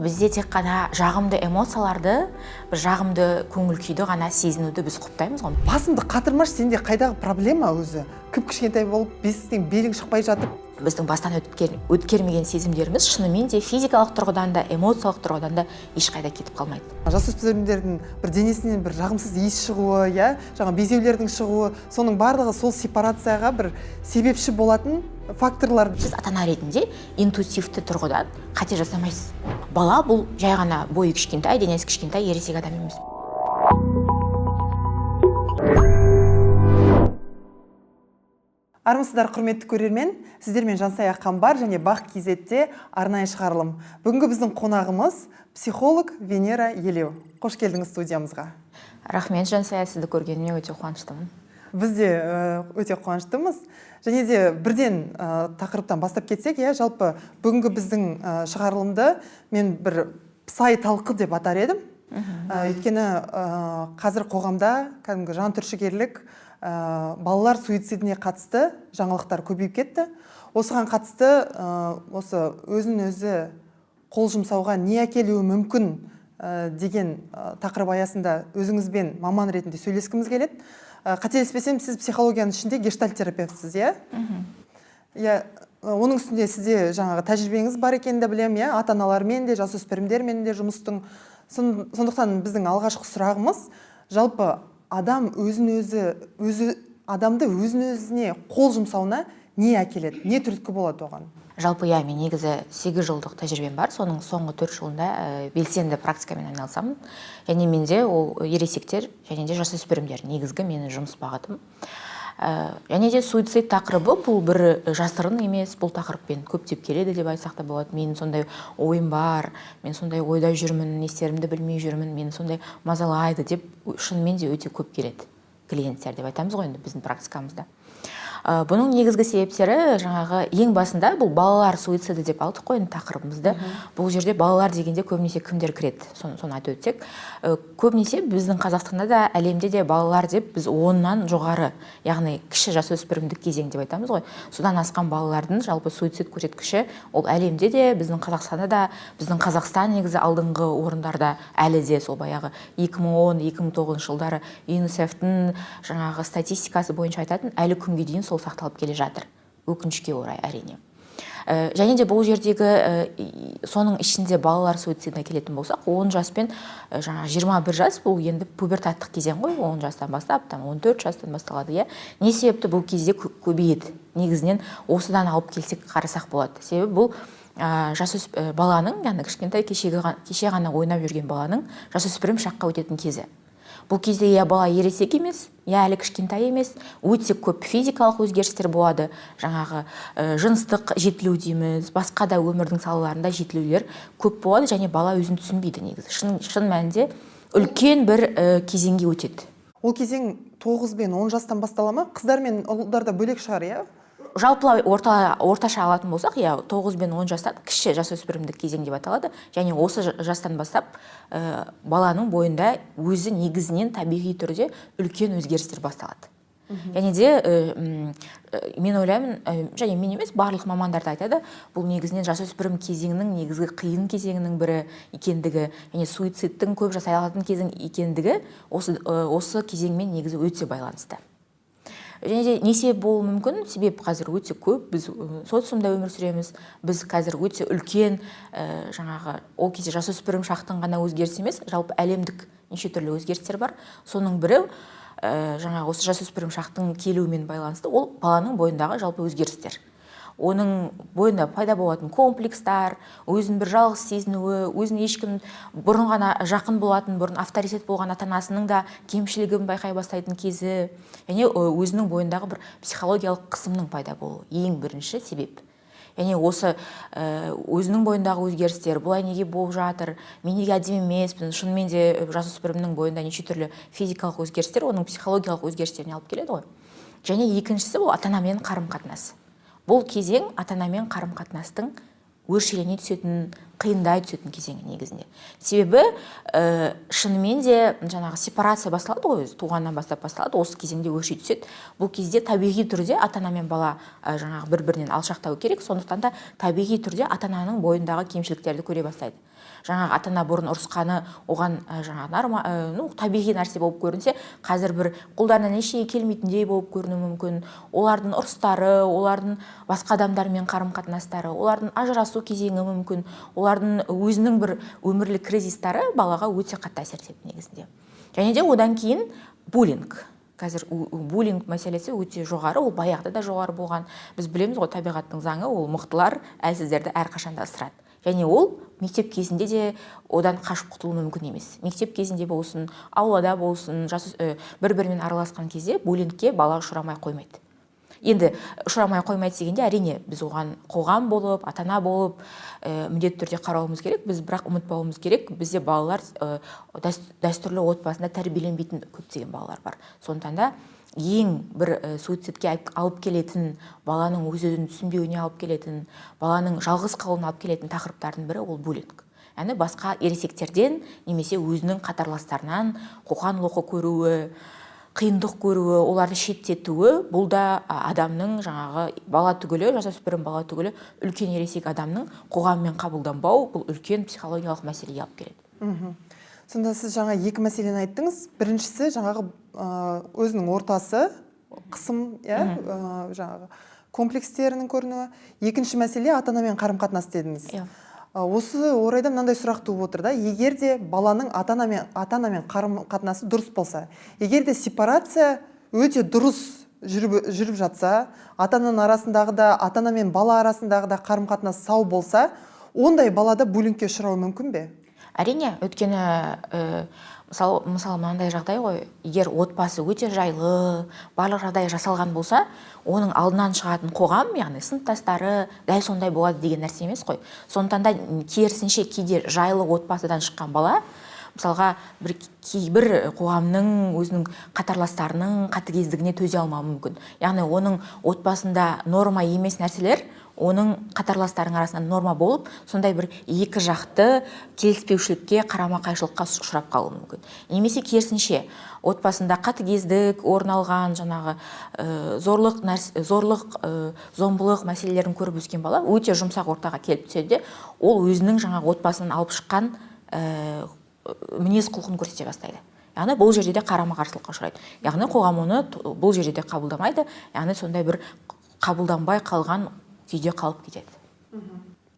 Бізде тек қана жағымды эмоцияларды, бір жағымды көңіл күйді ғана сезінуді біз құптаймыз ғой. Басымды қатырмаш, сенде қайдағы проблема өзі? Кіп-кішкентай болып, бесіктен белің шықпай жатып. Біздің бастан өткермеген сезімдеріміз шынымен де физикалық тұрғыдан да, эмоциялық тұрғыдан да ешқайда кетіп қалмайды. Жасөспірімдердің бір денесінен бір жағымсыз иіс шығуы, жаңа безеулердің шығуы, соның барлығы сол сепарацияға бір себепші болатын факторлар. Сіз ата-ана ретінде интуитивті тұрғыдан қате жасамайсыз. Бала бұл жай ғана бойы кішкентай, денесі кішкентай, ересек адам емес. Армысыздар, құрметті көрермен, сіздермен Жансая Қамбар және Бақ KZ-те арнайы шығарылым. Бүгінгі біздің қонағымыз психолог Венера Елеу. Қош келдіңіз студиямызға. Рахмет, Жансая, сізді көргеніме өте қуаныштымын. Біз де өте қуаныштымыз. Және де бірден тақырыптан бастап кетсек, жалпы бүгінгі біздің шығарылымды мен бір псай талқы деп атар едім. Өйткені қазір қоғамда кәдімгі жан түршігерлік балалар суицидіне қатысты жаңалықтар көбейіп кетті. Осыған қатысты осы өзін-өзі қол жұмсауға не әкелуі мүмкін деген тақырып аясында өзіңізбен маман ретінде сөйлескіміз келеді. Қателеспесем, сіз психологияның ішінде гештальт терапевтсіз, оның үстінде сізде жаңағы тәжірибеңіз бар екенін де білемін, ата-аналармен де, жасөспірімдермен де жұмыстың. Сондықтан біздің алғашқы сұрағымыз, жалпы адамды өзін-өзіне қол жұмсауына не әкеледі, не түрткі болады оған? Жалпы мен негізі 8 жылдық тәжірибем бар, соның соңғы 4 жылында белсенді практикамен айналысамын. Және менде ол ересектер және де жасөспірімдер негізгі менің жұмыс бағытым. Және де суицид тақырыбы бұл бір жасырын емес, бұл тақырыппен көптеп келеді деп айтсақ та болады. Менің сондай ойым бар, мен сондай ойда жүрмін, не істерімді білмей жүрмін, мені сондай мазалайды деп шынымен де өте көп келеді клиенттер деп айтамыз ғой енді біздің практикамызда. Бұның негізгі себептері жаңағы ең басында бұл балалар суициді деп алдық қой тақырыбымызды. Бұл жерде балалар дегенде көбінесе кімдер кіреді, соны айтып өтсек. Көбінесе біздің Қазақстанда да, әлемде де балалар деп біз 10-нан жоғары, яғни кіші жасөспірімдік кезең деп айтамыз ғой. Содан асқан балалардың жалпы суицид көрсеткіші ол әлемде де, біздің Қазақстанда да, біздің Қазақстан негізі алдыңғы орындарда әлі де сол баяғы 2010-2009 жылдары ЮНИСЕФ-тің жаңағы статистикасы бойынша айтатын әлі күнге дейін сол сақталып келе жатыр. Өкінішке орай әрине. Және де бұл жердегі соның ішінде балалар суицидіне келетін болсақ, 10 жас пен 21 жас бұл енді пубертаттық кезең ғой, 10 жастан бастап, 14 жастан басталады. Не себепті бұл кезде көбейеді? Негізінен осыдан алып келсек қарасақ болады. Себебі бұл баланың, яғни кішкентай кеше ғана ойнап жүрген баланың жасөспірім шаққа өтетін кезі. Бұл кезде бала ересек емес, әлі кішкентай емес, өте көп физикалық өзгерістер болады, жаңағы жыныстық жетілу дейміз, басқа да өмірдің салаларында жетілулер көп болады, және бала өзін түсінбейді негізі. Шын мәнінде үлкен бір кезеңге өтеді. Ол кезең 9 бен 10 жастан бастала ма? Қыздар мен ұлдарда бөлек шығар, Жалпылай орташа алатын болсақ, 9 бен 10 жастан кіші жасөспірімдік кезең деп аталады. Және осы жастан бастап баланың бойында өзі негізінен табиғи түрде үлкен өзгерістер басталады. Және де мен ойлаймын, және мен емес, барлық мамандар да айтады, бұл негізінен жасөспірім кезеңнің негізгі қиын кезеңінің бірі екендігі, және суицидтің көп жасай алатын кезең екендігі осы кезеңмен негізі өте байланысты. Және де не себеп болуы мүмкін? Себеп қазір өте көп, біз социумда өмір сүреміз, біз қазір өте үлкен, жаңағы ол кезде жасөспірім шақтың ғана өзгеріс емес, жалпы әлемдік неше түрлі өзгерістер бар. Соның бірі жаңағы осы жасөспірім шақтың келуімен байланысты, ол баланың бойындағы жалпы өзгерістер. Оның бойында пайда болатын комплекстар, өзін бір жалғыз сезінуі, өзін ешкім бұрын ғана жақын болатын, бұрын авторитет болған ата-анасының да кемшілігін байқай бастайтын кезі, және өзінің бойындағы бір психологиялық қысымның пайда болуы ең бірінші себеп. Және осы өзінің бойындағы өзгерістер, бұлай неге болып жатыр, мен неге әдемі емеспін, шынымен де жасөспірімнің бойында неше түрлі физикалық өзгерістер оның психологиялық өзгерістеріне алып келеді ғой. Және екіншісі бұл ата-анамен қарым-қатынас. Бұл кезең ата-анамен қарым-қатынастың өршелене түсетін, қиындай түсетін кезеңі негізінде. Себебі шынымен де жаңағы сепарация басталады ғой, туғаннан бастап басталады, осы кезеңде өрши түседі. Бұл кезде табиғи түрде ата-ана мен бала жаңағы бір-бірінен алшақтау керек, сондықтан да табиғи түрде ата-ананың бойындағы кемшіліктерді көре бастайды. Жаңағы ата-ана бұрын ұрысқаны оған жаңағы табиғи нәрсе болып көрінсе, қазір бір қолдарынан ештеңе келмейтіндей болып көрінуі мүмкін. Олардың ұрыстары, олардың басқа адамдармен қарым-қатынастары, олардың ажырасу кезеңі мүмкін, олардың өзінің бір өмірлік кризистары балаға өте қатты әсер етеді негізінде. Және де одан кейін буллинг. Қазір буллинг мәселесі өте жоғары, ол баяғыда да жоғары болған. Біз білеміз ғой, табиғаттың заңы, ол мықтылар әлсіздерді әрқашанда ысырады. Және ол мектеп кезінде де одан қашып құтылу мүмкін емес. Мектеп кезінде болсын, аулада болсын, бір-бірімен араласқан кезде буллингке бала ұшырамай қоймайды. Енді ұшырамай қоймайды дегенде, әрине біз оған қоғам болып, ата-ана болып міндетті түрде қарауымыз керек. Біз бірақ ұмытпауымыз керек, бізде балалар дәстүрлі отбасында тәрбиеленбейтін көптеген балалар бар. Сондықтан да ең бір суицидке алып келетін, баланың өз-өзін түсінбеуіне алып келетін, баланың жалғыз қалуына алып келетін тақырыптардың бірі ол буллинг. Яғни басқа ересектерден немесе өзінің қатарластарынан қоқан-лоқы көруі, қиындық көруі, оларды шеттетуі, бұл да адамның жаңағы бала түгілі, жасөспірім бала түгілі, үлкен ересек адамның қоғаммен қабылданбау, бұл үлкен психологиялық мәселеге алып келеді. Сонда сіз жаңа екі мәселені айттыңыз. Біріншісі жаңағы өзінің ортасы, қысым, жаңағы комплекстерінің көрінуі. Екінші мәселе ата-анамен қарым-қатынас дедіңіз. Осы орайда мынандай сұрақ туып отыр да, егер де баланың ата-анамен қарым-қатынасы дұрыс болса, егер де сепарация өте дұрыс жүріп жатса, ата-ананың арасындағы да, ата-ана мен бала арасындағы да қарым-қатынас сау болса, ондай балада буллингке ұшырауы мүмкін бе? Әрине, өйткені мысалы мынандай жағдай ғой, егер отбасы өте жайлы, барлық жағдай жасалған болса, оның алдынан шығатын қоғам, яғни сыныптастары дәл сондай болады деген нәрсе емес қой. Сондықтан да керісінше кейде жайлы отбасыдан шыққан бала, мысалға кейбір қоғамның өзінің қатарластарының қатыгездігіне төзе алмауы мүмкін. Яғни оның отбасында норма емес нәрселер оның қатарластарының арасында норма болып, сондай бір екі жақты келіспеушілікке, қарама-қайшылыққа ұшырап қалуы мүмкін. Немесе керісінше, отбасында қатыгездік орын алған, жаңағы зорлық, зомбылық мәселелерін көріп өскен бала өте жұмсақ ортаға келіп түседі, ол өзінің жаңағы отбасынан алып шыққан мінез құлқын көрсете бастайды. Яғни бұл жерде де қарама-қарсылыққа ұшырайды. Яғни қоғам оны бұл жерде де қабылдамайды, яғни сондай бір қабылданбай қалған күйде қалып кетеді.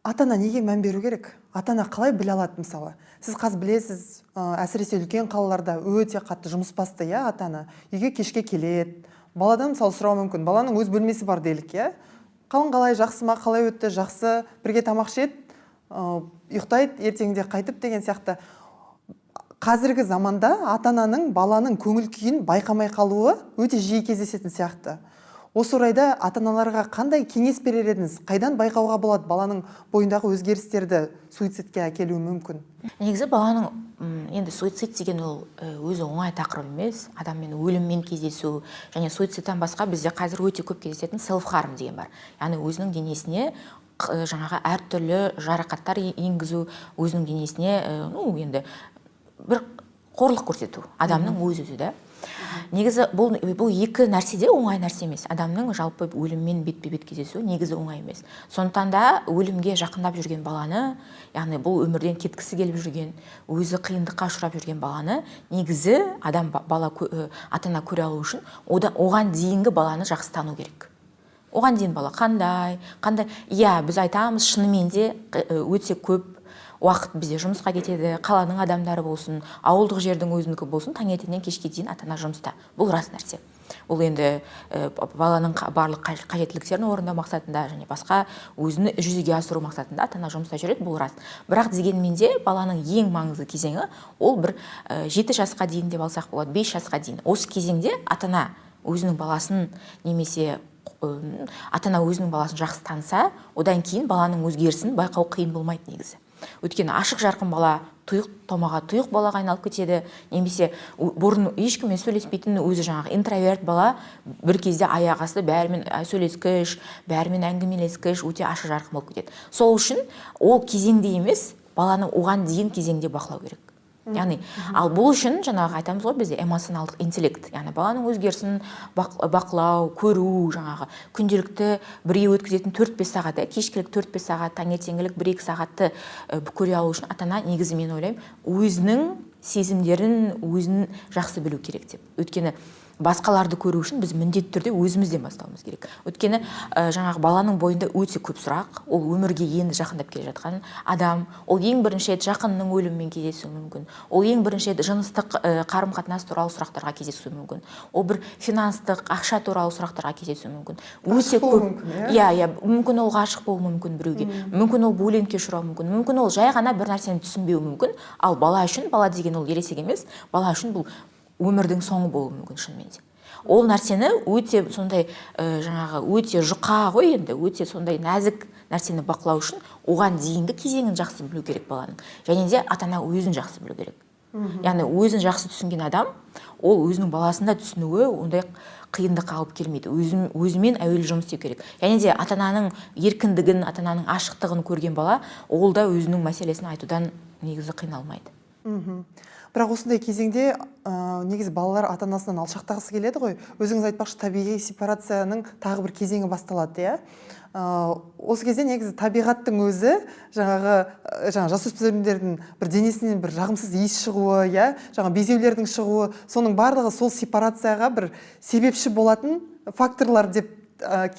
Ата-ана неге мән беру керек? Ата-ана қалай біле алады мысалы? Сіз қазір білесіз, әсіресе үлкен қалаларда өте қатты жұмыс басты, ата-ана. Үйге кешке келеді. Баладан мысалы сұрау мүмкін. Баланың өз бөлмесі бар делік, қалай, жақсы ма, қалай өтті, жақсы, бірге тамақ ішеді, ұйықтайды, ертеңінде қайтып деген сияқты. Қазіргі заманда ата-ананың баланың көңіл күйін байқамай қалуы өте жиі кездесетін сияқты. Осы орайда ата-аналарға қандай кеңес берер едіңіз? Қайдан байқауға болады баланың бойындағы өзгерістерді суицидке әкелуі мүмкін? Негізі баланың енді суицид деген ол өзі оңай тақырып емес, адаммен өліммен кездесу, және суицидтан басқа бізде қазір өте көп кездесетін self-harm деген бар. Яғни өзінің денесіне жаңағы әртүрлі жарақаттар енгізу, өзінің денесіне енді бір қорлық көрсету, адамның өз-өзі да. Негізі бұл екі нәрсе де оңай нәрсе емес. Адамның жалпы өліммен бетпе-бет кездесу негізі оңай емес. Сондықтан да өлімге жақындап жүрген баланы, яғни бұл өмірден кеткісі келіп жүрген, өзі қиындыққа ұшырап жүрген баланы, негізі ата-ана көре алу үшін оған дейінгі баланы жақсы тану керек. Оған дейін бала қандай, біз айтамыз, шынымен де өте көп уақыт бізде жұмысқа кетеді, қаланың адамдары болсын, ауылдық жердің өзінікі болсын, таңертеңнен кешке дейін ата-ана жұмыста. Бұл рас нәрсе. Бұл енді баланың барлық қажеттіліктерін орындау мақсатында және басқа өзін жүзеге асыру мақсатында ата-ана жұмыста жүреді, бұл рас. Бірақ дегенмен де баланың ең маңызды кезеңі ол бір 7 жасқа дейін деп алсақ болады, 5 жасқа дейін. Осы кезеңде ата-ана өзінің баласын немесе ата-ана өзінің баласын жақсы таныса, одан кейін баланың өзгерісін байқау қиын болмайды негізі. Өйткені ашық жарқын бала томаға тұйық балаға айналып кетеді, немесе бұрын ешкіммен сөйлеспейтін өзі жаңағы интроверт бала бір кезде аяқ асты бәрімен сөйлескіш, бәрімен әңгімелескіш, өте ашық жарқын болып кетеді. Сол үшін ол кезеңде емес, баланы оған дейін кезеңде бақылау керек. яғни ал бұл үшін жаңағы айтамыз ғой бізде эмоционалдық интеллект, яғни баланың өзгерісін бақылау, көру, жаңағы күнделікті бірге өткізетін 4-5 сағат, кешкілік 4-5 сағат, таңертеңгілік 1-2 сағатты көре алу үшін ата-ана негізі мен ойлаймын өзінің сезімдерін өзін жақсы білу керек деп. Өйткені басқаларды көру үшін біз міндетті түрде өзімізден бастауымыз керек. Өйткені жаңағы баланың бойында өте көп сұрақ, ол өмірге енді жақындап келе жатқан адам, ол ең бірінші рет жақынының өлімімен кездесуі мүмкін. Ол ең бірінші рет жыныстық қарым-қатынас туралы сұрақтарға кездесуі мүмкін. Ол бір финанстық, ақша туралы сұрақтарға кездесуі мүмкін. Өте көп. Мүмкін ол ғашық болуы мүмкін біреуге. Мүмкін ол буллингке ұшырауы мүмкін. Мүмкін ол жай ғана бір нәрсені түсінбеуі мүмкін. Ал бала үшін, бала деген ол ересек емес, бала үшін бұл өмірдің соңы болуы мүмкін шынымен де. Ол нәрсені өте сондай жаңағы өте жұқа ғой енді, өте сондай нәзік нәрсені бақылау үшін оған дейінгі кезеңін жақсы білу керек баланың. Және де ата-ана өзін жақсы білу керек. Яғни өзін жақсы түсінген адам, ол өзінің баласында түсінуі ондай қиындыққа алып келмейді. Өзімен әуелі жұмыс істеу керек. Және де ата-ананың еркіндігін, ата-ананың ашықтығын көрген бала, ол да өзінің мәселесін айтудан негізі қиналмайды. Бірақ осындай кезеңде негізі балалар ата-анасынан алшақтағысы келеді ғой. Өзіңіз айтпақшы, табиғи сепарацияның тағы бір кезеңі басталады, осы кезде негізі табиғаттың өзі жаңағы жасөспірімдердің бір денесінен бір жағымсыз иіс шығуы, жаңағы безеулердің шығуы, соның барлығы сол сепарацияға бір себепші болатын факторлар деп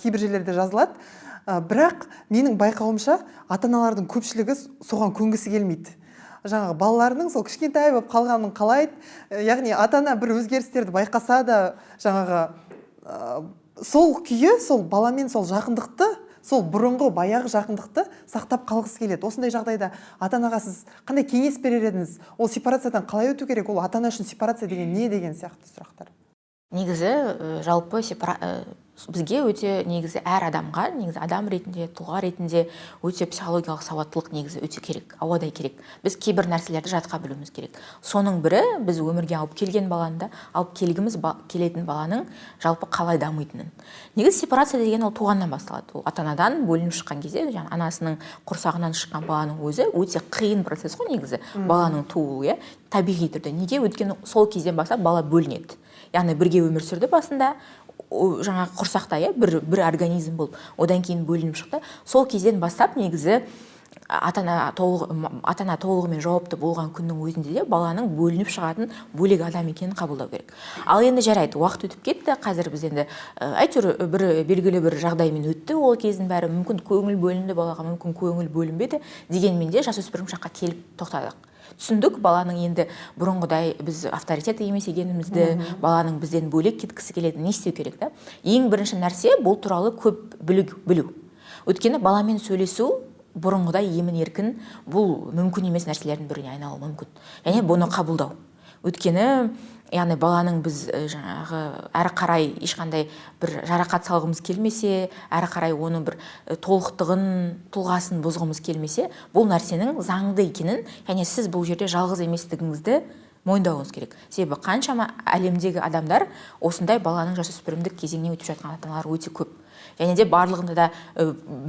кейбір жерлерде жазылады. Бірақ менің байқауымша ата-аналардың көпшілігі соған көнгісі келмейді. Жаңағы балаларының сол кішкентай болып қалғанын қалайды. Яғни ата-ана бір өзгерістерді байқаса да, жаңағы сол күйі, сол баламен сол жақындықты, сол бұрынғы баяғы жақындықты сақтап қалғысы келеді. Осындай жағдайда ата-анаға сіз қандай кеңес берер едіңіз? Ол сепарациядан қалай өту керек? Ол ата-ана үшін сепарация деген не деген сияқты сұрақтар? Негізі жалпы бізге өте негізі әр адамға, негізі адам ретінде, тұлға ретінде өте психологиялық сауаттылық негізі өте керек, ауадай керек. Біз кейбір нәрселерді жатқа білуіміз керек. Соның бірі біз өмірге алып келген баланы да, алып келгіміз келетін баланың жалпы қалай дамитынын. Негізі сепарация деген ол туғаннан басталады. Ол ата-анадан бөлініп шыққан кезде, жаңағы анасының құрсағынан шыққан баланың өзі өте қиын процесс қой негізі. Баланың тууы, табиғи түрде. Неге? Өйткені сол кезден бастап бала бөлінеді. Яғни бірге өмір сүрді басында, жаңағы құрсақта бір организм болып, одан кейін бөлініп шықты. Сол кезден бастап негізі ата-ана толығымен жауапты болған күннің өзінде де баланың бөлініп шығатын бөлек адам екенін қабылдау керек. Ал енді жарайды, уақыт өтіп кетті, қазір біз енді әйтеуір бір белгілі бір жағдаймен өтті ол кездің бәрі, мүмкін көңіл бөлінді балаға, мүмкін көңіл бөлінбеді, дегенмен де жасөспірім шаққа келіп тоқтадық. Түсіндік, баланың енді бұрынғыдай біз авторитет емес екенімізді, баланың бізден бөлек кеткісі келеді, не істеу керек та? Ең бірінші нәрсе бұл туралы көп білу. Өйткені баламен сөйлесу бұрынғыдай емін еркін, бұл мүмкін емес нәрселердің біріне айналуы мүмкін. Және бұны қабылдау. Өйткені яғни баланың біз жаңағы әрі қарай ешқандай бір жарақат салғымыз келмесе, әрі қарай оны бір толықтығын, тұлғасын бұзғымыз келмесе, бұл нәрсенің заңды екенін, және сіз бұл жерде жалғыз еместігіңізді мойындауыңыз керек. Себебі қаншама әлемдегі адамдар осындай баланың жасөспірімдік кезеңіне өтіп жатқан ата-аналар өте көп. Және де барлығында да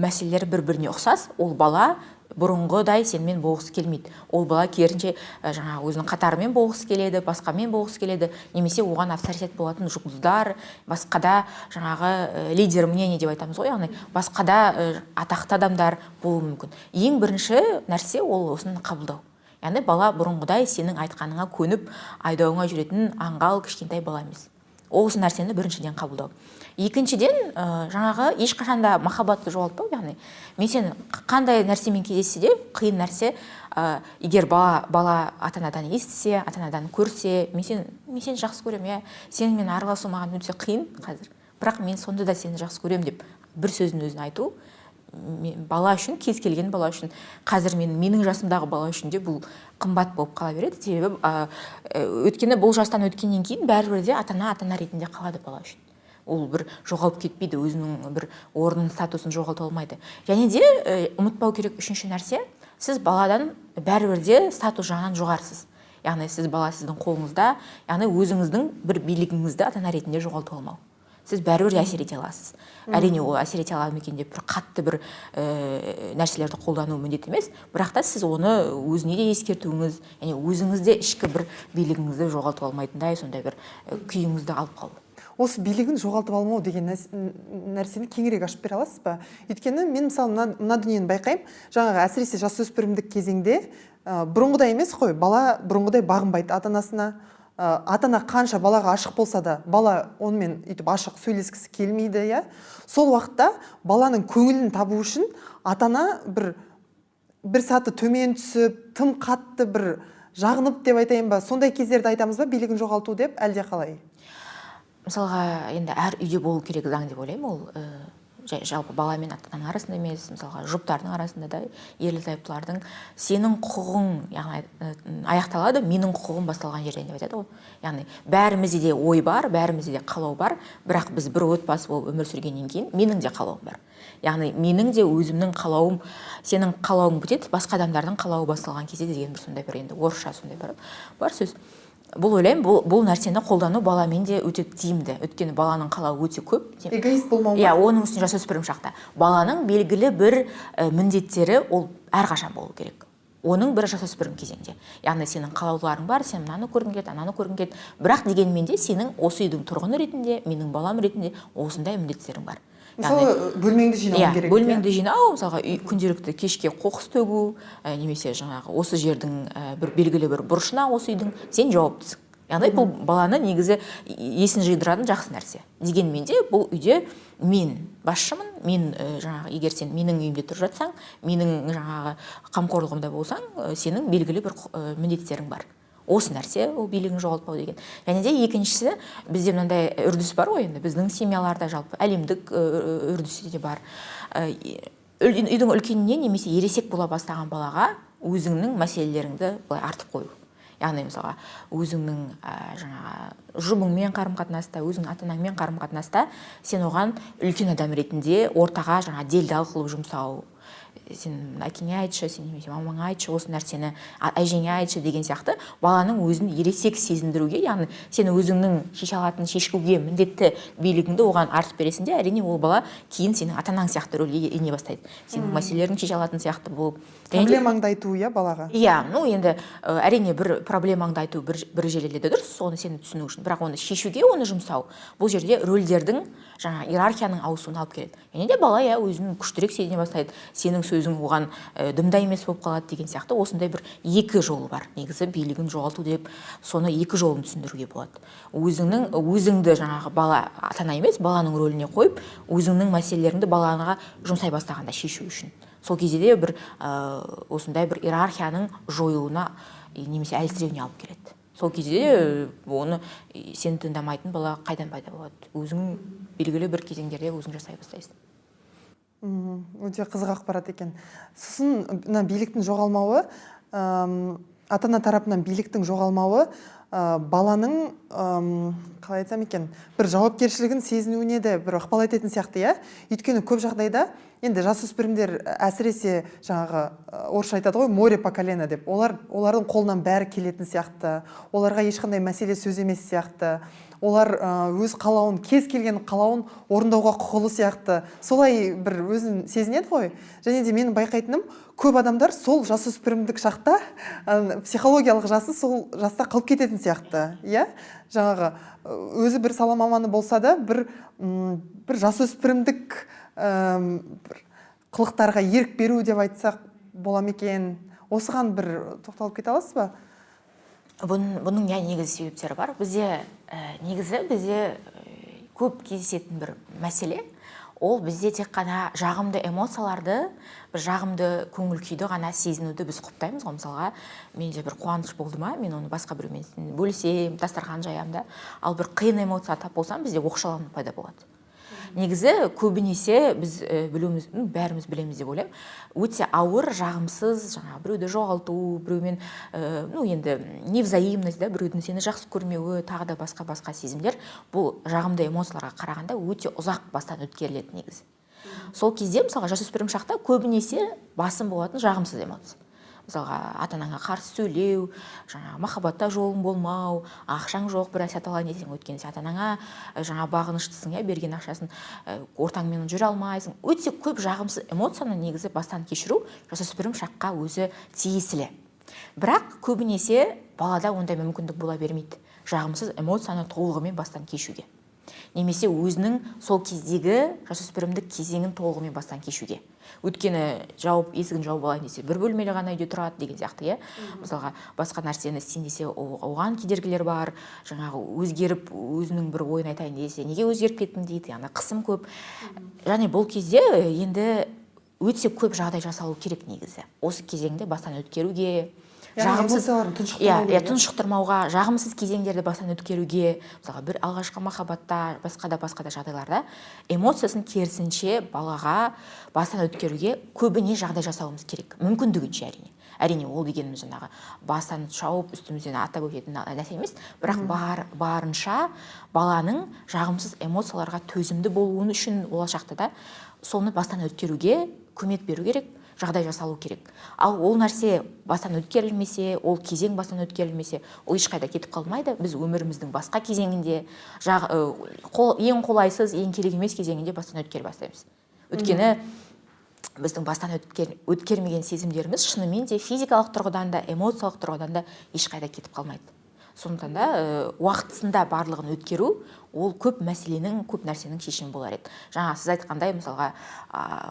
мәселелері бір-біріне ұқсас, ол бала бұрынғыдай сенімен болғысы келмейді. Ол бала керінше жаңағы өзінің қатарымен болғысы келеді, басқамен болғысы келеді, немесе оған авторитет болатын жұлдыздар, басқада жаңағы лидер мнение деп айтамыз ғой, яғни басқада атақты адамдар болуы мүмкін. Ең бірінші нәрсе ол осыны қабылдау. Яғни бала бұрынғыдай сенің айтқаныңа көніп, айдауыңа жүретін аңғал кішкентай бала емес. Осы нәрсені біріншіден қабылдау. Екіншіден, жаңағы ешқашанда махаббатты жоғалтпау, яғни мен сені қандай нәрсемен кездессе де, қиын нәрсе, егер бала ата-анадан естісе, ата-анадан көрсе, мен сені жақсы көремін, сенімен араласу маған өте қиын қазір. Бірақ мен сонда да сені жақсы көремін деп бір сөзін өзін айту, бала үшін, кез келген бала үшін, қазір менің жасымдағы бала үшін де бұл қымбат болып қала береді. Себебі өткені бұл жастан өткеннен кейін бәрібір де ата-ана ретінде қалады бала үшін. Ол бір жоғалып кетпейді, өзінің бір орнын, статусын жоғалта алмайды. Және де ұмытпау керек үшінші нәрсе, сіз баладан бәрібір де статус жағынан жоғарсыз. Яғни сіз бала сіздің қолыңызда, яғни өзіңіздің бір билігіңізді ата-ана ретінде жоғалта алмау. сіз бәрібір әсер ете аласыз. Әрине ол әсер ете аламын екен деп бір қатты бір нәрселерді қолдану міндет емес, бірақ та сіз оны өзіне де ескертуіңіз, яғни өзіңізде ішкі бір билігіңізді жоғалтып алмайтындай сондай бір күйіңізді алып қалу. Осы билігін жоғалтып алмау деген нәрсені кеңірек ашып бере аласыз ба? Өйткені мен мысалы мына дүниені байқаймын, жаңағы әсіресе жасөспірімдік кезеңде бұрынғыдай емес қой, бала бұрынғыдай бағынбайды ата-анасына. Ата-ана қанша балаға ашық болса да, бала онымен үйтіп ашық сөйлескісі келмейді, иә. Сол уақытта баланың көңілін табу үшін ата-ана бір саты төмен түсіп, тым қатты бір жағынып деп айтайын ба, сондай кездерді айтамыз ба, билігін жоғалту деп, әлде қалай? Мысалға, енді әр үйде болу керек заң деп ойлаймын, ол жалпы бала мен ата-ананың арасында емес, мысалға жұптардың арасында да ерлі-зайыптылардың сенің құқығың, яғни аяқталады, менің құқығым басталған жерден деп айтады ғой. Яғни бәрімізде де ой бар, бәрімізде де қалау бар, бірақ біз бір отбасы болып өмір сүргеннен кейін менің де қалауым бар. Яғни менің де өзімнің қалауым, сенің қалауың бітеді, басқа адамдардың қалауы басталған кезде деген бір сондай бір енді орысша сондай бар сөз. Бұл ойлаймын, бұл нәрсені қолдану баламен де өте тиімді. Өйткені баланың қалауы өте көп. Эгоист болмау. Иә, оның үстіне жасөспірім шақта. Баланың белгілі бір міндеттері ол әрқашан болу керек. Оның бірі жасөспірім кезеңде. Яғни сенің қалауларың бар, сен мынаны көргің келеді, ананы көргің келеді. Бірақ дегенмен де сенің осы үйдің тұрғыны ретінде, менің балам ретінде осындай міндеттерің бар. Мысалы, бөлмеңді жинау керек. Бөлмеңді жинау, мысалға күнделікті кешке қоқыс төгу, немесе жаңағы осы жердің бір белгілі бір бұрышына осы үйдің сен жауаптысың. Яғни бұл баланы негізі есін жидыратын жақсы нәрсе. Дегенмен де бұл үйде мен басшымын, мен жаңағы егер сен менің үйімде тұрып жатсаң, менің жаңағы қамқорлығымда болсаң, сенің белгілі бір міндеттерің бар. Осы нәрсе, ол билігін жоғалтпау деген. Және де екіншісі, бізде мынандай үрдіс бар ғой, енді біздің семьяларда жалпы әлемдік үрдісі де бар. Үйдің үлкеніне немесе ересек бола бастаған балаға өзіңнің мәселелеріңді былай артып қою. Яғни мысалға өзіңнің жаңағы жұбыңмен қарым-қатынаста, өзіңнің ата-анаңмен қарым-қатынаста сен оған үлкен адам ретінде ортаға жаңа делдал қылып жұмсау. Сен әкеңе айтшы, сен немесе мамаңа айтшы, осы нәрсені әжеңе айтшы деген сияқты баланың өзін ересек сезіндіруге, яғни сен өзіңнің шеше алатын шешуге міндетті билігіңді оған артып бересің де, әрине ол бала кейін сенің ата-анаң сияқты рөлге ене бастайды. Сенің мәселелерін шеше алатын сияқты болып. Проблемаңды айту, иә, балаға? Иә, енді әрине бір проблемаңды айту бір жерде дұрыс, оны сен түсіну үшін, бірақ оны шешуге оны жұмсау, бұл жерде рөлдердің жаңа иерархияның ауысуына алып келеді. Және де бала өзін күштірек сезіне бастайды, сенің сөзің оған дымда емес болып қалады деген сияқты осындай бір екі жол бар. Негізі билігін жоғалту деп соны екі жолын түсіндіруге болады. Өзіңді жаңағы бала ата-ана емес, баланың рөліне қойып, өзіңнің мәселелеріңді балаға жұмсай бастағанда шешу үшін. Сол кезде де бір осындай бір иерархияның жойылуына немесе әлсіреуіне алып келеді. Сол кезде оны сен тыңдамайтын бала қайдан пайда болады? Өзің белгілі бір кезеңдерде өзің жасай бастайсың. Өте қызық ақпарат екен. Сосын биліктің жоғалмауы, ата-ана тарапынан биліктің жоғалмауы баланың, қалай айтсам екен, бір жауапкершілігін сезінуіне де бір ықпал ететін сияқты, иә? Өйткені көп жағдайда енді жасөспірімдер әсіресе жаңағы орысша айтады ғой, море по колено деп. Олардың қолынан бәрі келетін сияқты, оларға ешқандай мәселе сөз емес сияқты. Олар өз қалауын, кез келген қалауын орындауға құқылы сияқты. Солай бір өзін сезінеді ғой. Және де менің байқайтыным, көп адамдар сол жасөспірімдік шақта, психологиялық жасы сол жаста қалып кететін сияқты. Иә? Жаңағы өзі бір сала маманы болса да, бір жасөспірімдік қылықтарға ерік беру деп айтсақ бола ма екен? Осыған бір тоқталып кете аласыз ба? Бұның негізі себептері бар. Негізі бізде көп кездесетін бір мәселе, ол бізде тек қана жағымды эмоцияларды, бір жағымды көңіл күйді ғана сезінуді біз құптаймыз ғой. Мысалға, менде бір қуаныш болды ма, мен оны басқа біреумен бөлісем, дастархан жаямын да, ал бір қиын эмоция тап болсам, бізде оқшаулану пайда болады. Негізі көбінесе біз бәріміз білеміз деп ойлаймын, өте ауыр, жағымсыз, біреуді жоғалту, біреумен енді невзаимность, біреудің сені жақсы көрмеуі, тағы да басқа сезімдер, бұл жағымды эмоцияларға қарағанда өте ұзақ бастан өткеріледі негізі. Сол кезде, мысалға, жасөспірім шақта көбінесе басым болатын жағымсыз эмоция. мысалға ата-анаңа қарсы сөйлеу, жаңағы махаббатта жолың болмау, ақшаң жоқ, бір нәрсе сата алайын десең, өйткені сен ата-анаңа жаңа бағыныштысың, берген ақшасын ортаңмен жүре алмайсың. Өте көп жағымсыз эмоцияны негізі бастан кешіру жасөспірім шаққа өзі тиесілі. Бірақ көбінесе балада ондай мүмкіндік бола бермейді. Жағымсыз эмоцияны толығымен бастан кешуге. Немесе өзінің сол кездегі жасөспірімдік кезеңін толығымен бастан кешуге. Өйткені есігін жауып алайын десе, бір бөлмелі ғана үйде тұрады деген сияқты, мысалға басқа нәрсені істейін десе, оған кедергілер бар, жаңағы өзгеріп өзінің бір ойын айтайын десе, неге өзгеріп кеттің дейді, яғни қысым көп. Және бұл кезде енді өте көп жағдай жасалу керек негізі. Осы кезеңде бастан өткеруге, жағымсыз тұншықтырмауға, жағымсыз кезеңдерді бастан өткеруге, мысалға бір алғашқы махаббатта, басқа да жағдайларда эмоциясын керісінше балаға бастан өткеруге көбіне жағдай жасауымыз керек. Мүмкіндігінше әрине. Әрине ол дегеніміз жаңағы бастан шауып үстімізден атап өтетін нәрсе емес, бірақ барынша баланың жағымсыз эмоцияларға төзімді болуы үшін болашақта да соны бастан өткеруге көмек беру керек. Жағдай жасалу керек. Ал ол нәрсе бастан өткерілмесе, ол кезең бастан өткерілмесе, ол ешқайда кетіп қалмайды. Біз өміріміздің басқа кезеңінде, ең қолайсыз, ең керек емес кезеңінде бастан өткере бастаймыз. Өйткені біздің бастан өткермеген сезімдеріміз шынымен де физикалық тұрғыдан да, эмоциялық тұрғыдан да ешқайда кетіп қалмайды. Сондықтан да уақытысында барлығын өткеру, ол көп мәселенің, көп нәрсенің шешімі болар еді. Жаңа сіз айтқандай, мысалға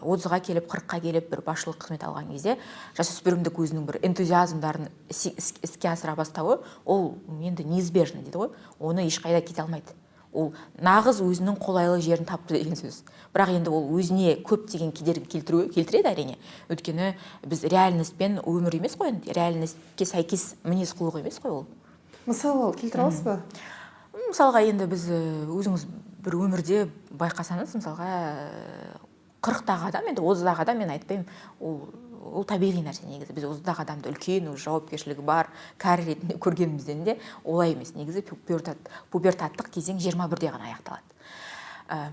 30-ға келіп, 40-қа келіп бір басшылық қызмет алған кезде, жасөспірімдік өзінің бір энтузиазмдарын іске асыра бастауы, ол енді неизбежно дейді ғой, оны ешқайда кете алмайды. Ол нағыз өзінің қолайлы жерін тапты деген сөз. Бірақ енді ол өзіне көп деген кедергі келтіреді әрине. Өйткені біз реальностьпен өмір емес қой, реальностьке сәйкес мінез құлық емес қой ол. Мысалы, келтіре аласыз ба? Мысалға енді біз өзіңіз бір өмірде байқасаңыз, мысалға 40-дағы адам, енді 30-дағы адам мен айтпаймын, ол табиғи нәрсе негізі. Біз 30-дағы адамды үлкен жауапкершілігі бар, кәрі ретінде көргенімізден де олай емес. Негізі пубертаттық кезең 21-де ғана аяқталады.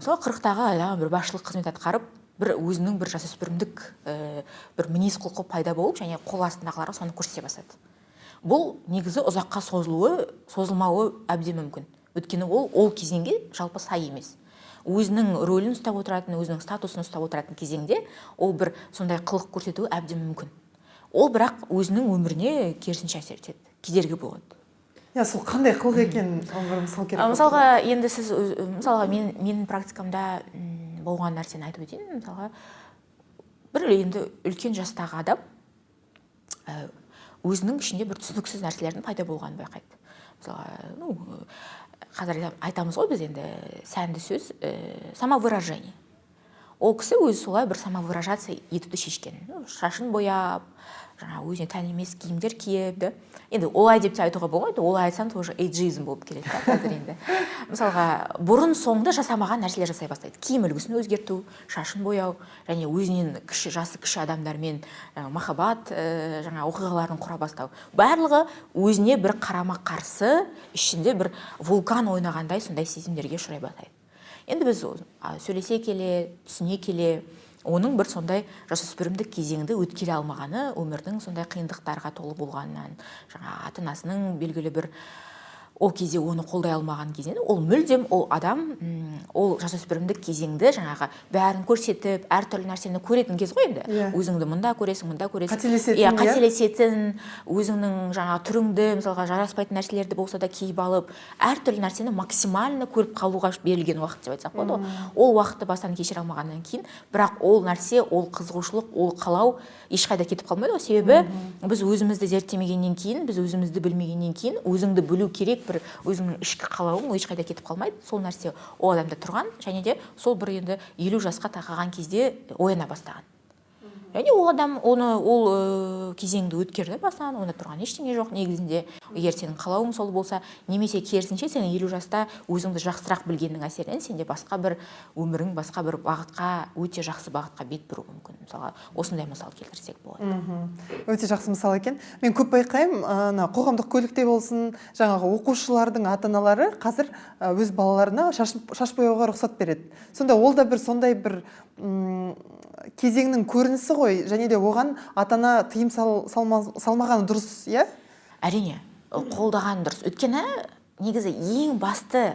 Мысалы 40-дағы адам бір басшылық қызмет атқарып, бір өзінің бір жасөспірімдік бір мінез құлқы пайда болып, және қол астындағыларға соны көрсете бастады. Бұл негізі ұзаққа созылмауы әбден мүмкін. Өйткені ол кезеңге жалпы сай емес. Өзінің рөлін ұстап отыратын, өзінің статусын ұстап отыратын кезеңде ол бір сондай қылық көрсетуі әбден мүмкін. Ол бірақ өзінің өміріне керісінше әсер етеді, кедергі болады. Сол қандай қылық екенін бір мысал керек. Мысалға енді сіз, мысалға менің практикамда болған нәрсені айтып өтейін. Мысалға бір енді үлкен жастағы адам өзінің ішінде бір түсініксіз нәрселердің пайда болғанын байқайды. Мысалға, қазір айтамыз ғой біз енді сәнді сөз, самовыражение. Ол кісі өзі солай бір самовыражация етуді шешкен. Шашын бояп, жаңа өзіне тән емес киімдер киіп, енді олай деп те айтуға болмайды, олай айтсаң тоже эйджизм болып келеді қазір енді. Мысалға, бұрын соңды жасамаған нәрселер жасай бастайды. Киім үлгісін өзгерту, шашын бояу, және өзінен жасы кіші адамдармен махаббат жаңа оқиғаларын құра бастау. Барлығы өзіне бір қарама қарсы, ішінде бір вулкан ойнағандай сондай сезімдерге ұшырай бастайды. Енді біз сөйлесе келе, түсіне келе, оның бір сондай жасөспірімдік кезеңді өткере алмағаны, өмірдің сондай қиындықтарға толы болғанынан, жаңа ата-анасының белгілі бір ол кезде оны қолдай алмаған кезеңі, ол мүлдем, ол адам, ол жасөспірімдік кезеңді жаңағы бәрін көрсетіп, әртүрлі нәрсені көретін кез ғой енді. Өзіңді мұнда көресің, қателесетін, өзіңнің жаңа түріңді, мысалға жараспайтын нәрселерді болса да киіп алып, әртүрлі нәрсені максимально көріп қалуға берілген уақыт деп айтсақ болады. Ол уақытты бастан кешіре алмағаннан кейін, бірақ ол нәрсе, ол қызығушылық, ол қалау ешқайда кетіп қалмайды ғой. Себебі біз өзімізді зерттемегеннен кейін, біз өзімізді білмегеннен кейін, өзіңді білу керек, бір өзіңнің ішкі қалауың ешқайда кетіп қалмайды. Сол нәрсе ол адамда тұрған, және де сол бір енді 50 жасқа тақаған кезде ояна бастаған. Және ол адам ол кезеңді өткерді басынан, онда тұрған ештеңе жоқ негізінде. Егер сенің қалауың сол болса, немесе керісінше сен 50 жаста өзіңді жақсырақ білгеннің әсерінен сенде басқа бір өмірің, басқа бір бағытқа, өте жақсы бағытқа бет бұру мүмкін. Мысалға, осындай мысал келтірсек болады. Өте жақсы мысал екен. Мен көп байқаймын, қоғамдық көлікте болсын, жаңағы оқушылардың ата-аналары қазір өз балаларына шаш бояуға рұқсат береді. Сонда ол да бір сондай бір кезеңнің көрінісі ғой, және де оған ата-ана тыйым салмағаны дұрыс, иә? Әрине, қолдаған дұрыс. Өйткені негізі ең басты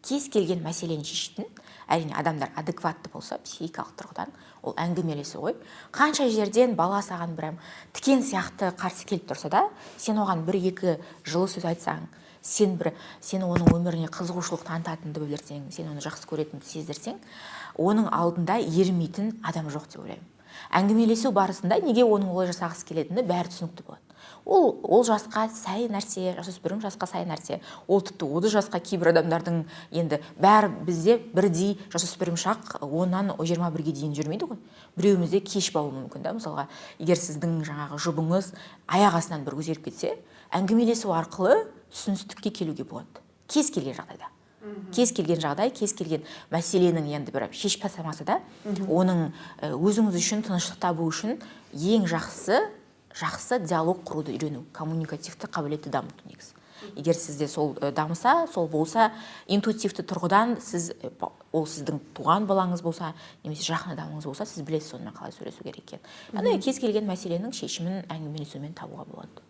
кез келген мәселені шешетін, әрине адамдар адекватты болса, психикалық тұрғыдан, ол әңгімелесу ғой. Қанша жерден бала саған бір тікен сияқты қарсы келіп тұрса да, сен оған бір-екі жылы сөз айтсаң, сен оның өміріне қызығушылық танытатынды білдірсең, сен оны жақсы көретінді сездірсең, оның алдында ермейтін адам жоқ деп ойлаймын. Әңгімелесу барысында неге оның олай жасағысы келетіні бәрі түсінікті болады. Ол жасқа сай нәрсе, жасөспірім жасқа сай нәрсе. Ол тіпті 30 жасқа кейбір адамдардың енді бәрі бізде бірдей жасөспірім шақ 10-нан 21-ге дейін жүрмейді ғой. Біреуімізде кеш болуы мүмкін да. Мысалға, егер сіздің жаңағы жұбыңыз аяқ астынан бір өзгеріп кетсе, әңгімелесу арқылы түсіністікке келуге болады. Кез келген жағдайда. Кез келген жағдай, кез келген мәселенің енді бір шешіп тастамаса да, оның өзіңіз үшін тыныштық табу үшін ең жақсы диалог құруды үйрену, коммуникативті қабілетті дамыту негізі. Егер сізде сол дамыса, сол болса, интуитивті тұрғыдан ол сіздің туған балаңыз болса, немесе жақын адамыңыз болса, сіз білесіз сонымен қалай сөйлесу керек екенін. Яғни кез келген мәселенің шешімін әңгімелесумен табуға болады.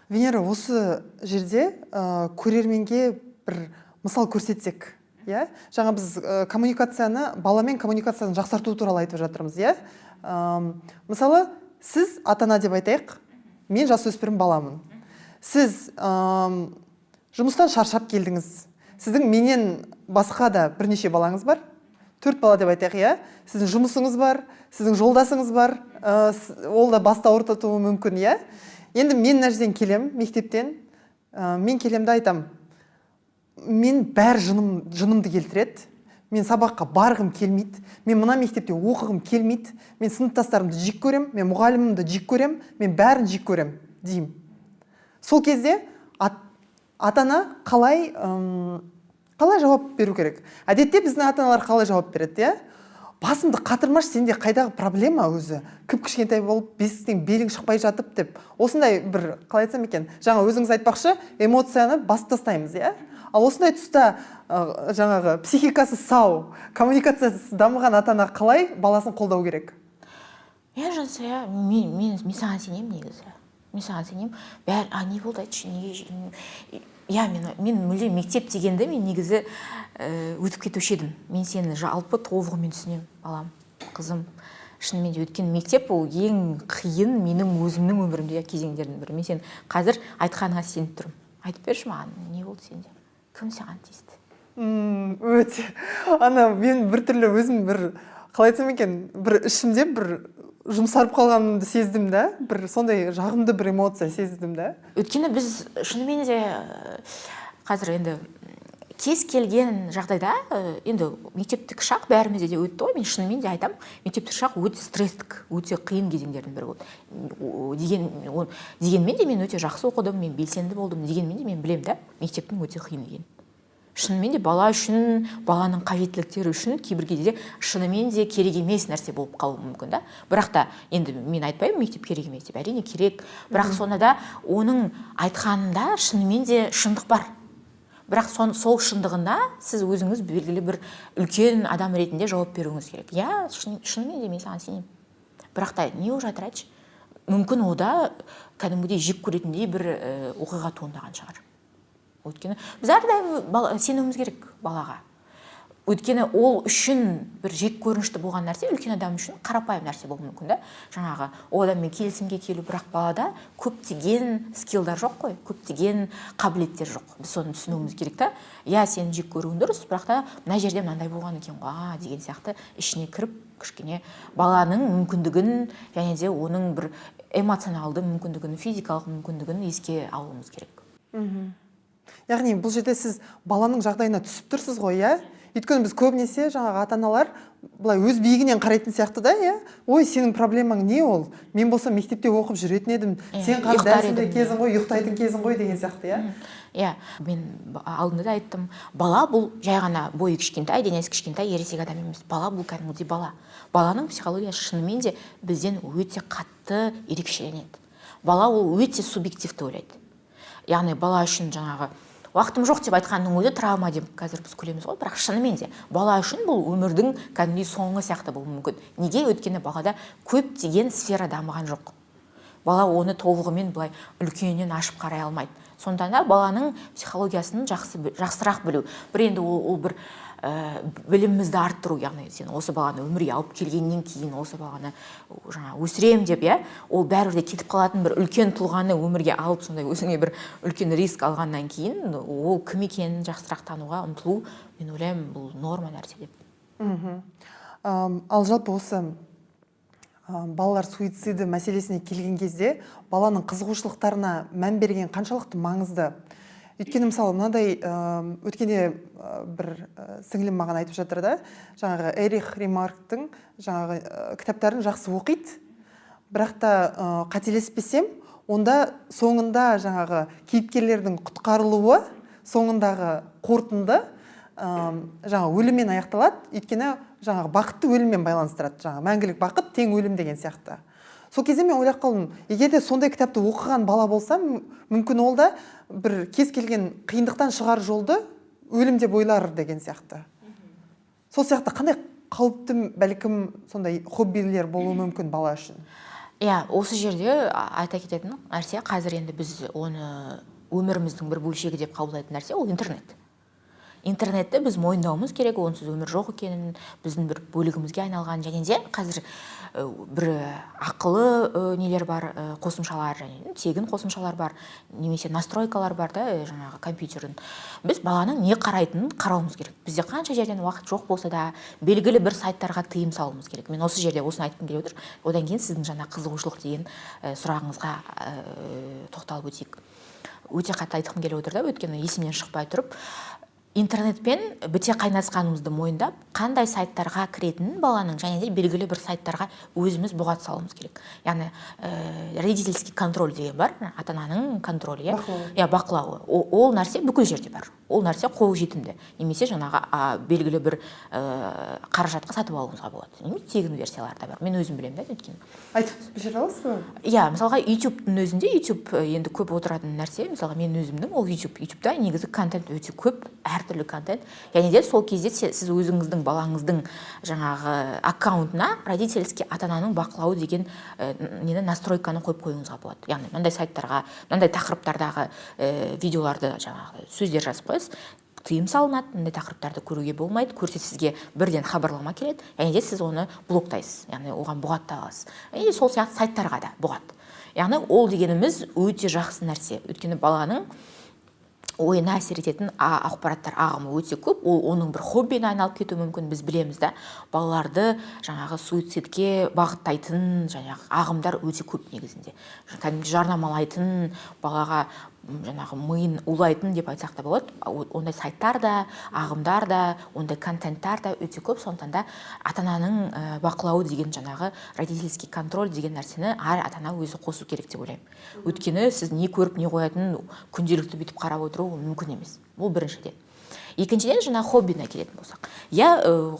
Венера, осы жерде көрерменге бір мысал көрсетсек, иә? Жаңа біз коммуникацияны, баламен коммуникацияны жақсарту туралы айтып жатырмыз, иә? Мысалы, сіз ата-ана деп айтайық, мен жасөспірім баламын. Сіз жұмыстан шаршап келдіңіз. Сіздің менен басқа да бірнеше балаңыз бар. 4 бала деп айтайық, иә? Сіздің жұмысыңыз бар, сіздің жолдасыңыз бар, ол да басты ауыртатуы мүмкін, иә? Енді мен мына жерден келем, мектептен, мен келемді айтам. Мен бәрі жынымды келтіреді. Мен сабаққа барғым келмейді. Мен мына мектепте оқығым келмейді. Мен сыныптастарымды жек көрем, мен мұғалімімді жек көрем, мен бәрін жек көрем, деймін. Сол кезде ата-ана қалай жауап беру керек? Әдетте біздің ата-аналар қалай жауап береді, иә? Басымды қатырмаш, сенде қайдағы проблема өзі? Кіп-кішкентай болып, бесіктен белің шықпай жатып деп. Осындай бір, қалай айтсам екен, жаңа өзіңіз айтпақшы, эмоцияны басып тастаймыз, иә? Ал осындай тұста жаңағы психикасы сау, коммуникациясы дамыған ата-ана қалай баласын қолдау керек? Мен жансая, мен саған сенемін негізі. Мен саған сенемін. Не болды айтшы, неге? Мен мүлде мектеп дегенде мен негізі өтіп кетуші едім. Мен сені жалпы толығымен түсінемін, балам, қызым. Шынымен де өткен мектеп ол ең қиын менің өзімнің өмірімде кезеңдердің бірі. Мен сен қазір айтқаныңа сеніп тұрмын. Айтып берші маған, не болды сенде? Кім саған тиісті? Өте. Мен біртүрлі өзім қалай айтсам екен, бір ішімде бір жұмсарып қалғанымды сездім да, бір сондай жағымды бір эмоция сездім да. Өйткені біз шынымен де қазір енді кез келген жағдайда, енді мектептік шақ бәрімізде де өтті ғой, мен шынымен де айтам, мектептік шақ өте стресстік, өте қиын кезеңдердің бірі болды. Дегенмен де мен өте жақсы оқыдым, мен белсенді болдым, дегенмен де мен білем да, мектептің өте қиын екенін. Шынымен де бала үшін, баланың қажеттіліктері үшін кейбір кезде шынымен де керек емес нәрсе болып қалуы мүмкін да. Бірақ та енді мен айтпаймын мектеп керек емес деп, әрине керек. Бірақ сонда да оның айтқанында шынымен де шындық бар. Бірақ сол шындығында сіз өзіңіз белгілі бір үлкен адам ретінде жауап беруіңіз керек. Шынымен де мен саған сенемін. Бірақ та не болып жатыр айтшы? Мүмкін ода кәдімгідей жек көретіндей бір оқиға туындаған шығар. Өйткені біз әрдайым сенуіміз керек балаға. Өйткені ол үшін бір жек көрінішті болған нәрсе үлкен адам үшін қарапайым нәрсе болуы мүмкін да. Жаңағы ол адаммен келісімге келу, бірақ балада көптеген скиллдар жоқ қой, көптеген қабілеттер жоқ. Біз соны түсінуіміз керек та. Сені жек көруің дұрыс, бірақ та мына жерде мынандай болған екен ғой, деген сияқты ішіне кіріп, кішкене баланың мүмкіндігін және де оның бір эмоционалды мүмкіндігін, физикалық мүмкіндігін еске алуымыз керек. Яғни бұл жерде сіз баланың жағдайына түсіп тұрсыз ғой, иә? Өйткені біз көбінесе жаңағы ата-аналар былай өз биігінен қарайтын сияқты да, иә? Ой, сенің проблемаң не ол? Мен болсам мектепте оқып жүретін едім. Сен қазір дәрісінде кезің ғой, ұйықтайтын кезің ғой деген сияқты, иә? Мен алдында да айттым, бала бұл жай ғана бойы кішкентай, денесі кішкентай, ересек адам емес. Бала бұл кәдімгідей бала. Баланың психологиясы шынымен де бізден өте қатты ерекшеленеді. Бала ол өте субъективті ойлайды. Яғни бала үшін жаңағы уақытым жоқ деп айтқанның өзі травма деп қазір біз күлеміз ғой, бірақ шынымен де бала үшін бұл өмірдің кәдімгідей соңы сияқты болуы мүмкін. Неге? Өйткені балада көптеген сфера дамыған жоқ. Бала оны толығымен былай үлкеннен ашып қарай алмайды. Сонда да баланың психологиясын жақсырақ білу. Бір енді ол бір білімімізді арттыру, яғни сен осы баланы өмірге алып келгеннен кейін осы баланы жаңа өсірем деп, ол бәрібір де кетіп қалатын бір үлкен тұлғаны өмірге алып сондай өзіңе бір үлкен риск алғаннан кейін ол кім екенін жақсырақ тануға ұмтылу, мен ойлаймын, бұл норма нәрсе деп. Ал жалпы осы балалар суициді мәселесіне келген кезде баланың қызығушылықтарына мән берген қаншалықты маңызды? Өйткені мысалы мынадай өткенде бір сіңлім маған айтып жатыр да, жаңағы Эрих Ремарктың жаңағы кітаптарын жақсы оқиды, бірақ та қателеспесем, онда соңында жаңағы кейіпкерлердің құтқарылуы, соңындағы қорытынды жаңағы өліммен аяқталады, өйткені жаңағы бақытты өліммен байланыстырады, жаңағы мәңгілік бақыт тең өлім деген сияқты. Сол кезде мен ойлап қалдым, егер де сондай кітапты оқыған бала болса, мүмкін ол да бір кез келген қиындықтан шығар жолды өлім деп ойлар деген сияқты. Сол сияқты қандай қауіпті бәлкім сондай хоббилер болуы мүмкін бала үшін? Осы жерде айта кететін нәрсе, қазір енді біз оны өміріміздің бір бөлшегі деп қабылдайтын нәрсе, ол интернет. Интернетті біз мойындауымыз керек, онсыз өмір жоқ екенін, біздің бір бөлігімізге айналған, және де қазір бір ақылы нелер бар, қосымшалар, және тегін қосымшалар бар, немесе настройкалар бар да, жаңағы компьютердің. Біз баланың не қарайтынын қарауымыз керек. Бізде қанша жерден уақыт жоқ болса да, белгілі бір сайттарға тыйым салуымыз керек. Мен осы жерде осыны айтқым келіп отыр. Одан кейін сіздің жаңа қызығушылық деген сұрағыңызға тоқталып өтейік. Өте қатты айтқым келіп отыр да, өйткені есімнен шықпай тұрып, интернетпен біте қайнасқанымызды мойындап, қандай сайттарға кіретінін баланың, және де белгілі бір сайттарға өзіміз бұғат салуымыз керек. Яғни родительский контроль деген бар, ата-ананың контролі, бақылауы. Ол нәрсе бүкіл жерде бар. Ол нәрсе қолжетімді. Немесе жаңағы белгілі бір қаражатқа сатып алуыңызға болады. Немесе тегін версияларда бар. Мен өзім білемін да, өйткені. Айтып бере аласыз ба? Мысалға YouTube-тың өзінде, YouTube енді көп отыратын нәрсе, мысалға мен өзімнің ол YouTube-да негізі контент өте көп, әртүрлі контент. Және де сол кезде сіз өзіңіздің балаңыздың жаңағы аккаунтына родительский ата-ананың бақылауы деген настройканы қойып қоюыңызға болады. Яғни мынандай сайттарға, мынандай тақырыптардағы видеоларды жаңағы сөздер жазып қойасыз, тыйым салынады, мындай тақырыптарды көруге болмайды, көрсе сізге бірден хабарлама келеді, және де сіз оны блоктайсыз, яғни оған бұғатта аласыз. Және сол сияқты сайттарға да бұғат. Яғни ол дегеніміз өте жақсы нәрсе. Өйткені баланың ойына әсер ететін ақпараттар ағымы өте көп, ол оның бір хоббиіне айналып кетуі мүмкін. Біз білеміз да, балаларды жаңағы суицидке бағыттайтын жаңағы ағымдар өте көп негізінде. Жарнамалайтын, балаға жаңағы миын улайтын деп айтсақ та болады. Ондай сайттар да, ағымдар да, ондай контенттар да өте көп. Сондықтан да ата-ананың бақылауы деген жаңағы родительский контроль деген нәрсені әр ата-ана өзі қосу керек деп ойлаймын. Өйткені сіз не көріп, не қоятынын күнделікті бүйтіп қарап отыру мүмкін емес. Бұл біріншіден. Екіншіден, жаңа хоббина келетін болсақ.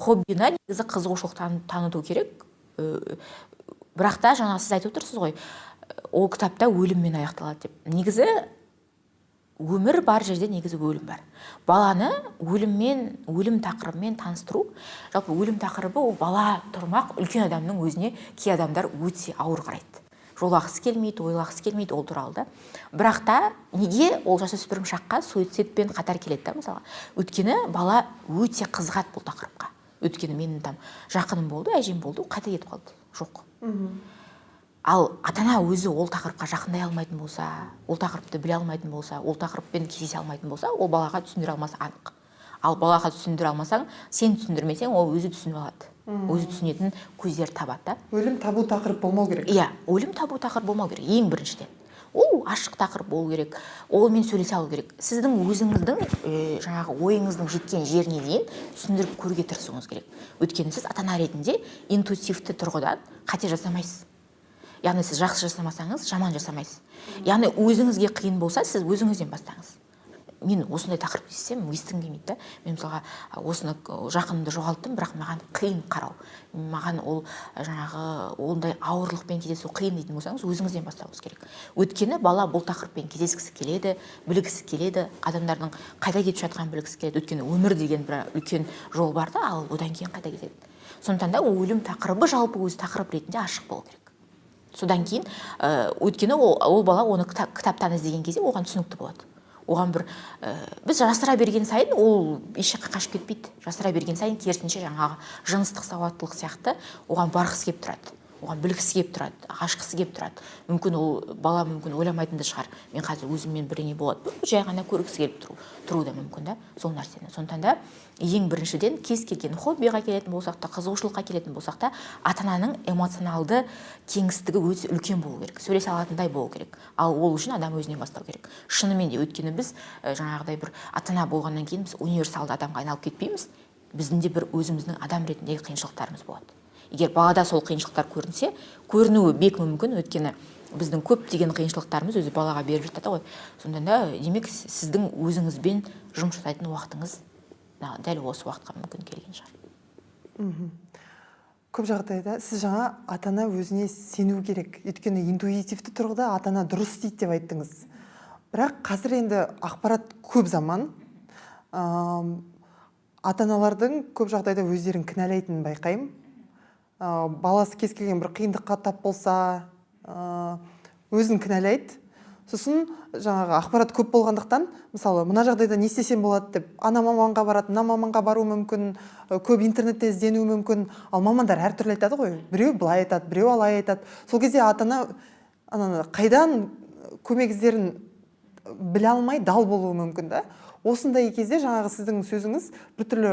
Хоббина негізі қызығушылық таныту керек. Бірақ та жаңа сіз айтып отырсыз ғой, ол кітапта өліммен аяқталады деп. Негізі өмір бар жерде негізі өлім бар. Баланы өлім тақырыбымен таныстыру, жалпы өлім тақырыбы ол бала тұрмақ, үлкен адамның өзіне кей адамдар өте ауыр қарайды. Жолағысы келмейді, ойлағысы келмейді ол туралы да. Бірақ та неге ол жасөспірім шаққа суицидпен қатар келеді да, мысалы. Өйткені бала өте қызығады бұл тақырыпқа. Өйткені менің жақыным болды, әжем болды, қайта кетіп қалды. Жоқ. Ал ата-ана өзі ол тақырыпқа жақындай алмайтын болса, ол тақырыпты біле алмайтын болса, ол тақырыппен кездесе алмайтын болса, ол балаға түсіндіре алмасы анық. Ал балаға түсіндіре алмасаң, сен түсіндірмесең, ол өзі түсініп алады. Өзі түсінетін көздер табады. Өлім табу тақырып болмау керек. Өлім табу тақырып болмау керек, ең біріншіден. Ол ашық тақырып болу керек, олмен сөйлесе алу керек. Сіздің өзіңіздің жаңағы ойыңыздың жеткен жеріне дейін түсіндіріп көруге тырысуыңыз керек. Өйткені сіз ата-ана ретінде интуитивті тұрғыдан қате жасамайсыз. Яғни сіз жақсы жасамасаңыз, жаман жасамайсыз. Яғни өзіңізге қиын болса, сіз өзіңізден бастаңыз. мен осындай тақырып естісем естігім келмейді да. Мен мысалға осыны жақынымды жоғалттым, бірақ маған қиын қарау, маған ол жаңағы ондай ауырлықпен кездесу қиын дейтін болсаңыз, өзіңізден бастауыңыз керек. Өйткені бала бұл тақырыппен кездескісі келеді, білгісі келеді, адамдардың қайда кетіп жатқанын білгісі келеді. Өйткені өмір деген бір үлкен жол бар да, ал одан кейін қайда кетеді. Сондықтан да өлім тақырыбы жалпы өз тақырып ретінде ашық болу керек. Содан кейін өйткені ол бала оны кітаптан іздеген кезде оған түсінікті болады. Оған бір біз жасыра берген сайын ол ешқашан қашып кетпейді. Жасыра берген сайын керісінше жаңағы жыныстық сауаттылық сияқты оған барғысы келіп тұрады. Оған білгісі келіп тұрады, ашқысы келіп тұрады. Мүмкін ол бала мүмкін ойламайтын да шығар. Мен қазір өзіммен бірдеңе болады. Жай ғана көргісі келіп тұру да мүмкін да сол нәрсені. Сондықтан да ең біріншіден кез келген хоббиға келетін болсақ та, қызығушылыққа келетін болсақ та, ата-ананың эмоционалды кеңістігі өте үлкен болу керек. Сөйлесе алатындай болу керек. Ал ол үшін адам өзінен бастау керек. Шынымен де өйткені біз жаңағыдай бір ата-ана болғаннан кейін біз универсалды адамға айналып кетпейміз. Біздің де бір өзіміздің адам ретіндегі қиыншылықтарымыз болады. Егер балада сол қиыншылықтар көрінсе, көрінуі бек мүмкін, өйткені біздің көптеген қиыншылықтарымыз өзі балаға беріп жатады ғой. Сонда да демек сіздің өзіңізбен жұмыс жасайтын уақытыңыз дәл осы уақытқа мүмкін келген шығар. Көп жағдайда сіз жаңа ата-ана өзіне сену керек. Өйткені интуитивті тұрғыда ата-ана дұрыс дейді деп айттыңыз. Бірақ қазір енді ақпарат көп заман. Ата-аналардың көп жағдайда өздерін кінәлайтынын байқаймын. Баласы кез келген бір қиындыққа тап болса, өзін кінәлайды. Сосын жаңағы ақпарат көп болғандықтан, мысалы, мына жағдайда не істесем болады деп, ана маманға барады, мына маманға бару мүмкін, көп интернетте іздену мүмкін. Ал мамандар әртүрлі айтады ғой. Біреу былай айтады, біреу алай айтады. Сол кезде ата-ана қайдан көмек іздерін біле алмай дал болуы мүмкін да. Осындай кезде жаңағы сіздің сөзіңіз біртүрлі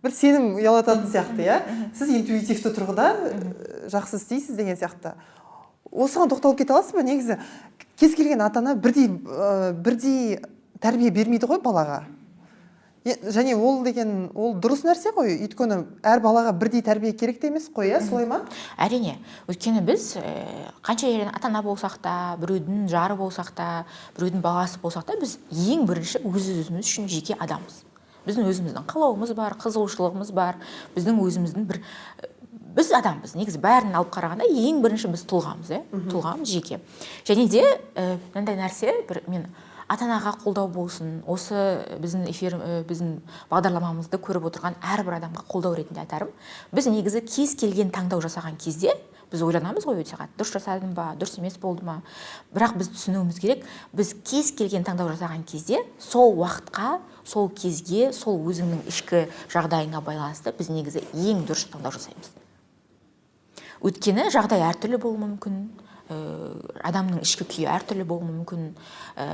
бір сенім ұялататын сияқты, иә. Сіз интуитивті тұрғыда жақсы істейсіз деген сияқты. Осыған тоқталып кете аласыз ба? Негізі кез келген ата-ана бірдей тәрбие бермейді ғой балаға. Және ол деген ол дұрыс нәрсе ғой. Өйткені әр балаға бірдей тәрбие керек те емес қой, иә, солай ма? Әрине. Өйткені біз қанша жерден ата-ана болсақ та, біреудің жары болсақ та, біреудің баласы болсақ та, біз ең бірінші өзіміз үшін жеке адамбыз. Біздің өзіміздің қалауымыз бар, қызығушылығымыз бар, біздің өзіміздің біз адамбыз. Негізі бәрін алып қарағанда ең бірінші біз тұлғамыз, тұлғамыз жеке. Және де мынандай нәрсе, мен ата-анаға қолдау болсын, осы біздің бағдарламамызды көріп отырған әрбір адамға қолдау ретінде айтарым. Біз негізі кез келген таңдау жасаған кезде біз ойланамыз ғой өте қатты, дұрыс жасадым ба, дұрыс емес болды ма. Бірақ біз түсінуіміз керек, біз кез келген таңдау жасаған кезде сол уақытқа, сол кезге, сол өзіңнің ішкі жағдайыңа байланысты біз негізі ең дұрыс таңдау жасаймыз. Өйткені жағдай әртүрлі болуы мүмкін, адамның ішкі күйі әртүрлі болуы мүмкін.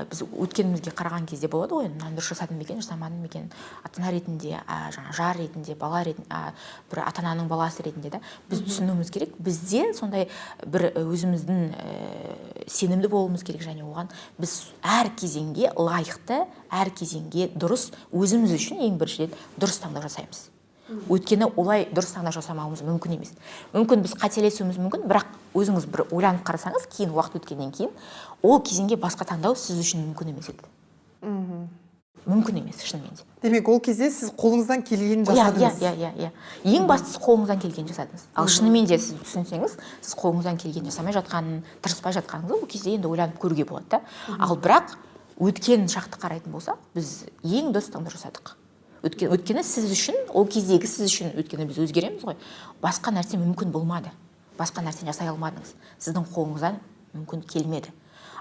Біз өткенімізге қараған кезде болады ғой, мынаны дұрыс жасадым ба екен, жасамадым ба екен, ата-ана ретінде, жар ретінде, бала ретінде, бір ата-ананың баласы ретінде да біз түсінуіміз керек. Бізде сондай бір өзіміздің сенімді болуымыз керек, және оған біз әр кезеңге лайықты, әр кезеңге дұрыс, өзіміз үшін ең біріншіден дұрыс таңдау жасаймыз. Өйткені олай дұрыс таңдау жасамауымыз мүмкін емес. Мүмкін біз қателесуіміз мүмкін, бірақ өзіңіз бір ойланып қарасаңыз, кейін уақыт өткеннен кейін, ол кезеңге басқа таңдау сіз үшін мүмкін емес еді. Мүмкін емес, шынымен де. Демек, ол кезде сіз қолыңыздан келгенін жасадыңыз. Иә. Ең бастысы қолыңыздан келгенін жасадыңыз. Ал шынымен де сіз түсінсеңіз, сіз қолыңыздан келгенін жасамай жатқанын, тырыспай жатқаныңызды ол кезде енді ойланып көруге болады да. Ал бірақ өткен шақты қарайтын болсақ, біз ең дұрыс таңдау жасадық. Өйткені сіз үшін, ол кездегі сіз үшін, өйткені біз өзгереміз ғой, басқа нәрсе мүмкін болмады. Басқа нәрсе жасай алмадыңыз. Сіздің қолыңыздан мүмкін келмеді.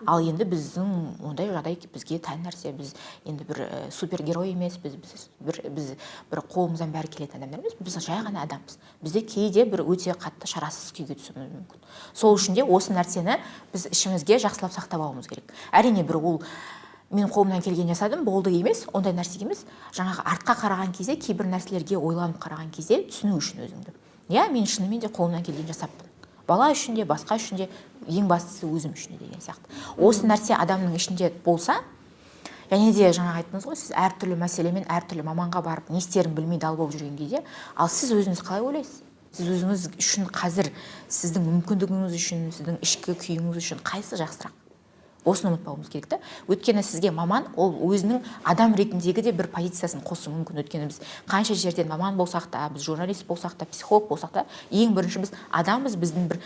Ал енді біздің ондай жағдай бізге тән нәрсе. Біз енді бір супергерой емес, біз бір қолымыздан бәрі келетін адамдар емес, біз жай ғана адамбыз. Бізде кейде бір өте қатты шарасыз күйге түсуіміз мүмкін. Сол үшін де осы нәрсені біз ішімізге жақсылап сақтап алуымыз керек. Әрине бір ол мен қолымнан келген жасадым, болды емес, ондай нәрсе емес. Жаңағы артқа қараған кезде, кейбір нәрселерге ойланып қараған кезде түсіну үшін өзіңді. Иә, мен шынымен де қолымнан келген жасаппын. Бала үшін де, басқа үшін де, ең бастысы өзім үшін де деген сияқты. Осы нәрсе адамның ішінде болса, және де жаңағы айттыңыз ғой, сіз әртүрлі мәселемен әртүрлі маманға барып, не істерін білмей дал болып жүрген кезде, ал сіз өзіңіз қалай ойлайсыз? Сіз өзіңіз үшін қазір сіздің мүмкіндігіңіз үшін, сіздің ішкі күйіңіз үшін қайсы жақсырақ? осыны ұмытпауымыз керек та. Өйткені сізге маман ол өзінің адам ретіндегі де бір позициясын қосуы мүмкін. Өйткені біз қанша жерден маман болсақ та, біз журналист болсақ та, психолог болсақ та, ең бірінші біз адамбыз, біздің бір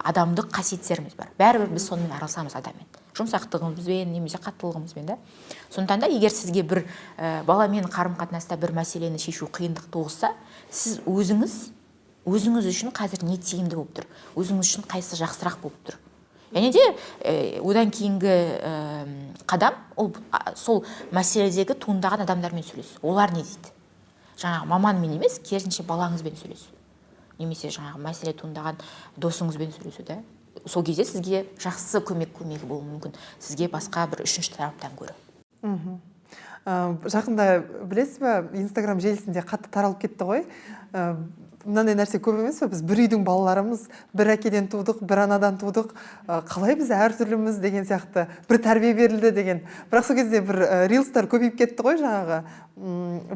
адамдық қасиеттеріміз бар. Бәрібір біз сонымен араласамыз адаммен. Жұмсақтығымызбен, немесе қаттылығымызбен да. Сондықтан да егер сізге бір баламен қарым-қатынаста бір мәселені шешу қиындық туғызса, сіз өзіңіз үшін қазір не тиімді болып тұр, өзіңіз үшін қайсысы жақсырақ болып тұр. Және де одан кейінгі қадам ол сол мәселедегі туындаған адамдармен сөйлесу. Олар не дейді? Жаңағы маманмен емес, керісінше балаңызбен сөйлесу. Немесе жаңағы мәселе туындаған досыңызбен сөйлесу да. Сол кезде сізге жақсы көмегі болуы мүмкін. Сізге басқа бір үшінші тараптан гөрі. Жақында білесіз бе, Инстаграм желісінде қатты таралып кетті ғой. Мынандай нәрсе көп емес пе, біз бір үйдің балаларымыз, бір әкеден тудық, бір анадан тудық, қалай біз әртүрліміз деген сияқты бір тәрбие берілді деген. Бірақ сол кезде бір рилстар көбейіп кетті ғой, жаңағы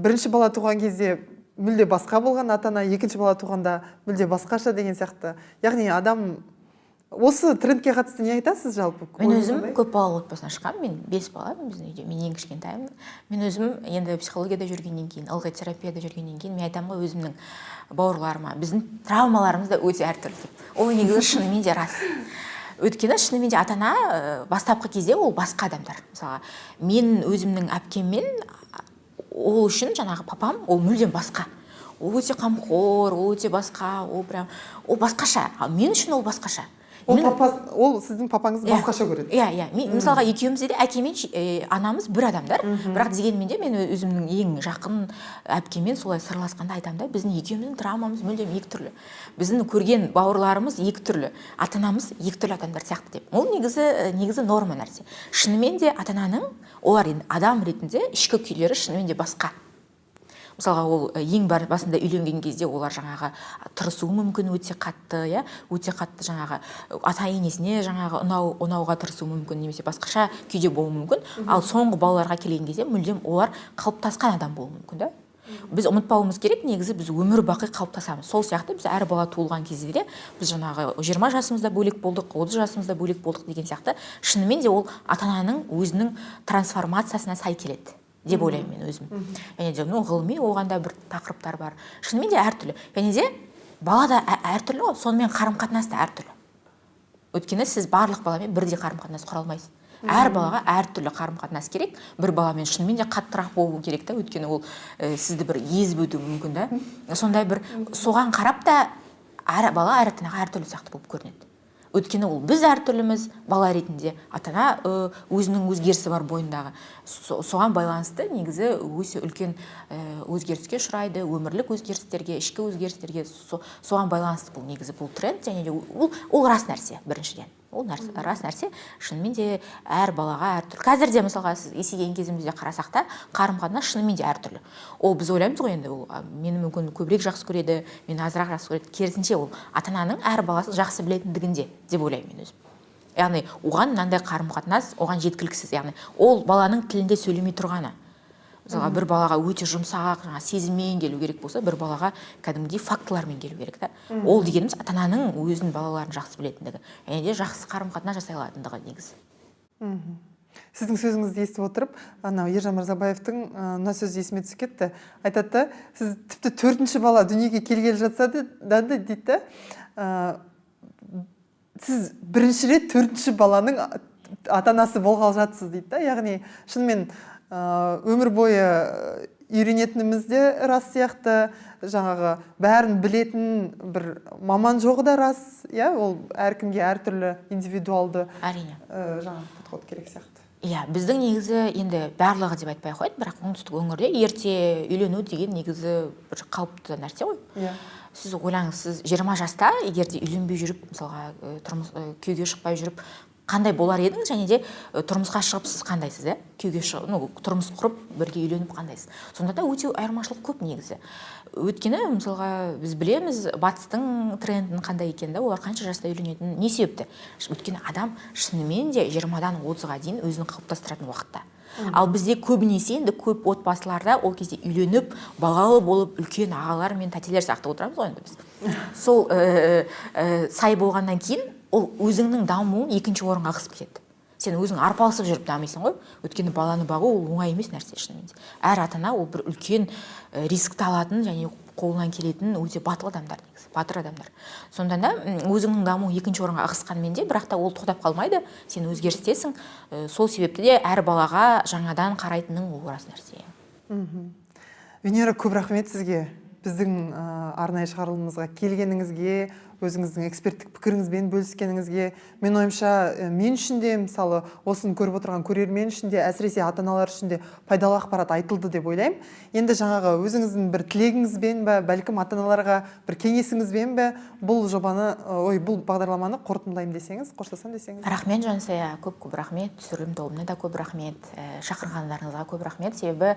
бірінші бала туған кезде мүлде басқа болған ата-ана, екінші бала туғанда мүлде басқаша деген сияқты. Яғни адам осы трендке қатысты не айтасыз жалпы? Мен өзім көп балалы отбасынан шыққанмын. Мен 5 бала, біздің үйде. Мен ең кішкентаймын. Мен өзім енді психологияда жүргеннен кейін, ылғи терапияда жүргеннен кейін мен айтамын ғой, өзімнің бауырларыма, біздің травмаларымыз да өте әртүрлі. Ол негізі шынымен де рас. Өйткені шынымен де ата-ана бастапқы кезде ол басқа адамдар. Мысалға, мен өзімнің әпкеммен ол үшін жаңағы папам ол мүлдем басқа. Ол өте қамқор, ол өте басқа, ол басқаша. Мен үшін ол басқаша. Ол сіздің папаңыз басқаша көреді. Иә. Мысалға екеумізде де әкемен анамыз бір адамдар. Бірақ дегенмен де мен өзімнің ең жақын әпкемен солай сырласқанда айтамын да, біздің екеуміздің травмамыз мүлдем екі түрлі. Біздің көрген бауырларымыз екі түрлі, ата-анамыз екі түрлі адамдар сияқты деп. Ол негізі норма нәрсе. Шынымен де ата-ананың олар адам ретінде ішкі күйлері шынымен де басқа. Мысалға, ол ең басында үйленген кезде олар жаңағы тырысуы мүмкін өте қатты, өте қатты жаңағы ата-енесіне жаңағы ұнауға тырысуы мүмкін, немесе басқаша күйде болуы мүмкін. Ал соңғы балаларға келген кезде мүлдем олар қалыптасқан адам болуы мүмкін да. Біз ұмытпауымыз керек, негізі біз өмір бақи қалыптасамыз. Сол сияқты біз әр бала туылған кезде де біз жаңағы 20 жасымызда бөлек болдық, 30 жасымызда бөлек болдық деген сияқты. Шынымен де ол ата-ананың өзінің трансформациясына сай келеді деп ойлаймын мен өзім. Және де ғылыми оғанда бір тақырыптар бар. Шынымен де әртүрлі. Және де бала да әртүрлі ғой, сонымен қарым-қатынас та әртүрлі. Өйткені сіз барлық баламен бірдей қарым-қатынас құра алмайсыз. Әр балаға әртүрлі қарым-қатынас керек. Бір баламен шынымен де қаттырақ болу керек та, өйткені ол сізді бір езіп өтуі мүмкін да. Сондай бір соған қарап та әр бала әр ата-анаға әртүрлі сияқты болып көрінеді. Өйткені ол біз әртүрліміз бала ретінде, ата-ана өзінің өзгерісі бар бойындағы. Соған байланысты негізі өте үлкен өзгеріске ұшырайды, өмірлік өзгерістерге, ішкі өзгерістерге соған байланысты бұл негізі бұл тренд, және де ол рас нәрсе біріншіден. Ол рас нәрсе, шынымен де әр балаға әртүрлі. Қазір де мысалға сіз есейген кезімізде қарасақ та, қарым-қатынас шынымен де әртүрлі. Ол біз ойлаймыз ғой енді, ол мені мүмкін көбірек жақсы көреді, мені азырақ жақсы көреді. Керісінше ол ата-ананың әр баласын жақсы білетіндігінде деп ойлаймын мен өзім. Яғни оған мынандай қарым-қатынас оған жеткіліксіз. Яғни ол баланың тілінде сөйлемей тұрғаны. Мысалға, бір балаға өте жұмсақ, сезіммен келу керек болса, бір балаға кәдімгідей фактылармен келу керек та. Ол дегеніміз ата-ананың өзінің балаларын жақсы білетіндігі, және де жақсы қарым-қатынас жасай алатындығы негізі. Сіздің сөзіңізді естіп отырып, Ержан Мырзабаевтың мына сөзі есіме түсіп кетті. Айтады, сіз тіпті 4-ші бала дүниеге келгелі жатса да дейді, сіз бірінші рет 4-ші баланың ата-анасы болғалы жатсыз дейді. Яғни шынымен өмір бойы үйренетініміз де рас сияқты, жаңағы бәрін білетін бір маман жоғы да рас, ол әркімге әртүрлі индивидуалды жаңағы подход керек сияқты. Біздің негізі енді барлығы деп айтпай қойды, бірақ оңтүстік өңірде ерте үйлену деген негізі бір қалыпты нәрсе ғой. Сіз ойлаңыз, сіз 20 жаста егерде үйленбей жүріп, мысалға күйеуге шықпай жүріп, қандай болар едіңіз, және де тұрмысқа шығып сіз қандайсыз, күйеуге шығып, тұрмыс құрып, бірге үйленіп қандайсыз. Сонда да өте айырмашылық көп негізі. Өйткені, мысалға, біз білеміз, батыстың трендінің қандай екенді, олар қанша жаста үйленетінін не себепті? Өйткені адам шынымен де 20-дан 30-ға дейін өзін қалыптастыратын уақытта. Ал бізде көбінесе енді көп отбасыларда ол кезде үйленіп, балалы болып, үлкен ағалар мен тәтелер сияқты отырамыз ғой енді біз. Сол сай болғаннан кейін ол өзіңнің дамуын екінші орынға ығысып кетеді. сен өзің арпалысып жүріп дамисың ғой. Өйткені баланы бағу ол оңай емес нәрсе шынымен де. Әр ата-ана ол бір үлкен рискті алатын және қолынан келетін өте батыл адамдар негізі, батыр адамдар. Сонда да өзіңнің дамуың екінші орынға ығысқанмен де, бірақ та ол тоқтап қалмайды. Сен өзгерістесің. Сол себепті де әр балаға жаңадан қарайтының ол рас нәрсе. Венера, көп рахмет сізге. Біздің арнайы шығарылымымызға келгеніңізге, өзіңіздің эксперттік пікіріңізбен бөліскеніңізге. Мен ойымша, мен үшін де, мысалы, осыны көріп отырған көрермен үшін де, әсіресе ата-аналар үшін де пайдалы ақпарат айтылды деп ойлаймын. Енді жаңағы өзіңіздің бір тілегіңізбен бе, бәлкім ата-аналарға бір кеңесіңізбен бе бұл бағдарламаны қорытындылаймын десеңіз, қоштасам десеңіз. Рахмет Жансая, көп рахмет. Түсірілім тобына да көп рахмет. Шақырғандарыңызға көп рахмет. Себебі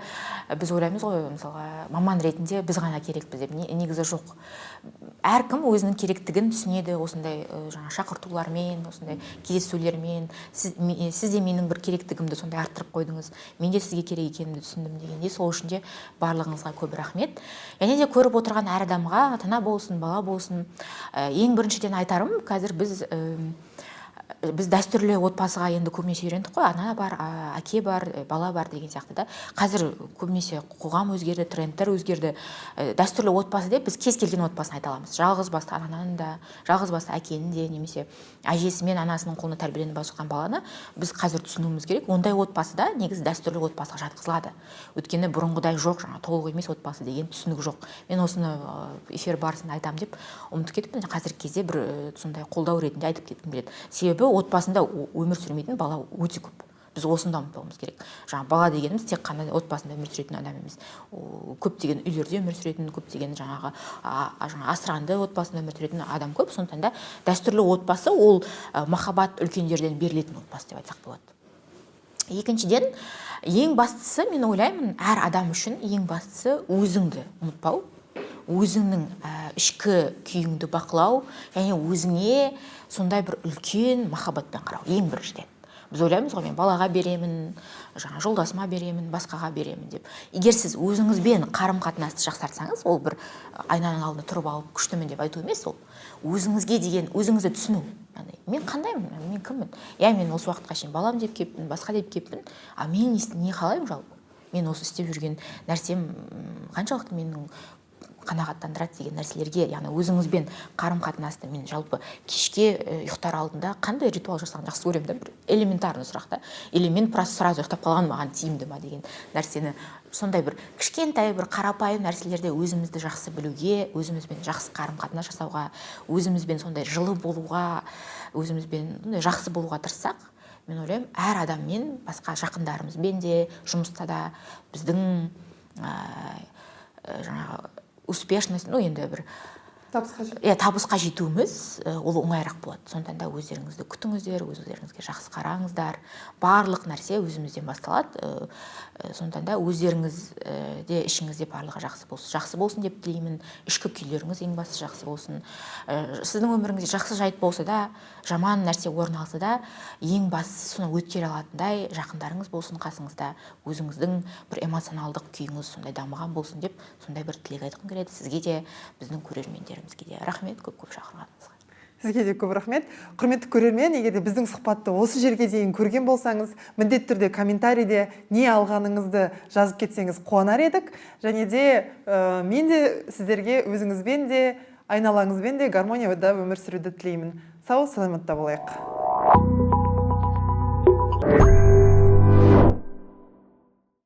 біз ойлаймыз ғой, мысалға, маман ретінде біз ғана керекпіз деп, негізі жоқ. Әркім өзінің керектігін түсінеді осындай жаңа шақыртулармен, осындай кездесулермен. Сіз де менің бір керектігімді сондай арттырып қойдыңыз. Мен де сізге керек екенімді түсіндім дегенде, сол үшін де барлығыңызға көп рахмет. Және де көріп отырған әр адамға, ата-ана болсын, бала болсын, ең біріншіден айтарым, қазір біз дәстүрлі отбасыға енді көбінесе үйрендік қой, ана бар, әке бар, бала бар деген сияқты да. Қазір көбінесе қоғам өзгерді, трендтер өзгерді. Дәстүрлі отбасы деп біз кез келген отбасын айта аламыз. Жалғыз басты ананың да, жалғыз басты әкенің де, немесе әжесі мен анасының қолында тәрбиеленіп өскен баланы біз қазір түсінуіміз керек. Ондай отбасыда негізі дәстүрлі отбасыға жатқызылады. Өйткені бұрынғыдай жоқ, жаңа толық емес отбасы деген түсінік жоқ. Мен осыны эфир барысында айтамын деп ұмытып кетіппін. Қазіргі кезде бір сондай қолдау ретінде айтып кеткім келеді. Себебі отбасында өмір сүрмейтін бала өте көп. Біз осында ұмытпауымыз керек. Жаңа бала дегеніміз тек қана отбасында өмір сүретін адам емес. Көптеген үйлерде өмір сүретін, көптеген жаңағы асыранды отбасында өмір сүретін адам көп. Сондықтан да дәстүрлі отбасы ол махаббат үлкендерден берілетін отбасы деп айтсақ болады. Екіншіден, ең бастысы, мен ойлаймын, әр адам үшін ең бастысы өзіңді ұмытпау, өзіңнің ішкі күйіңді бақылау, және өзіңе сондай бір үлкен махаббатпен қарау, ең біріншіден. Біз ойлаймыз ғой, мен балаға беремін, жаңа жолдасыма беремін, басқаға беремін деп. Егер сіз өзіңізбен қарым-қатынасты жақсартсаңыз, ол бір айнаның алдында тұрып алып күштімін деп айту емес, ол өзіңізге деген, өзіңізді түсіну. Мен қандаймын, мен кіммін? Мен осы уақытқа шейін балам деп кеппін, басқа деп кеппін, мен не қалаймын жалпы? Мен осы істеп жүрген нәрсем қаншалықты менің қанағаттандырады деген нәрселерге, яғни өзіңізбен қарым-қатынасты мен жалпы кешке ұйықтар алдында қандай ритуал жасаған жақсы көремін да, бір элементарный сұрақ та, или мен просто сразу ұйықтап қалған маған тиімді ма деген нәрсені, сондай бір кішкентай бір қарапайым нәрселерде өзімізді жақсы білуге, өзімізбен жақсы қарым-қатынас жасауға, өзімізбен сондай жылы болуға, өзімізбен жақсы болуға тырыссақ, мен ойлаймын, әр адаммен, басқа жақындарымызбен де, жұмыста да біздің жаңағы успешность, енді бір табысқа жетуіміз ол оңайырақ болады. Сондықтан да өздеріңізді күтіңіздер, өздеріңізге жақсы қараңыздар. Барлық нәрсе өзімізден басталады. Сондықтан да өздеріңізде ішіңізде барлығы жақсы болсын деп тілеймін. Ішкі күйлеріңіз ең бастысы жақсы болсын. Сіздің өміріңізде жақсы жайт болса да, жаман нәрсе орын алса да, ең бастысы соны өткере алатындай жақындарыңыз болсын қасыңызда, өзіңіздің бір эмоционалдық күйіңіз сондай дамыған болсын деп, сондай бір тілек айтқым келеді сізге де, біздің көрермендерімізге де. Рахмет көп шақырғаныңызға. Сізге де көп рахмет. Құрметті көрермен, егер де біздің сұхбатты осы жерге дейін көрген болсаңыз, міндетті түрде комментарийде не алғаныңызды жазып кетсеңіз қуанар едік. Және де мен де сіздерге өзіңізбен де, айналаңызбен де гармонияда өмір сүруді тілеймін. Сау, саламатта болайық.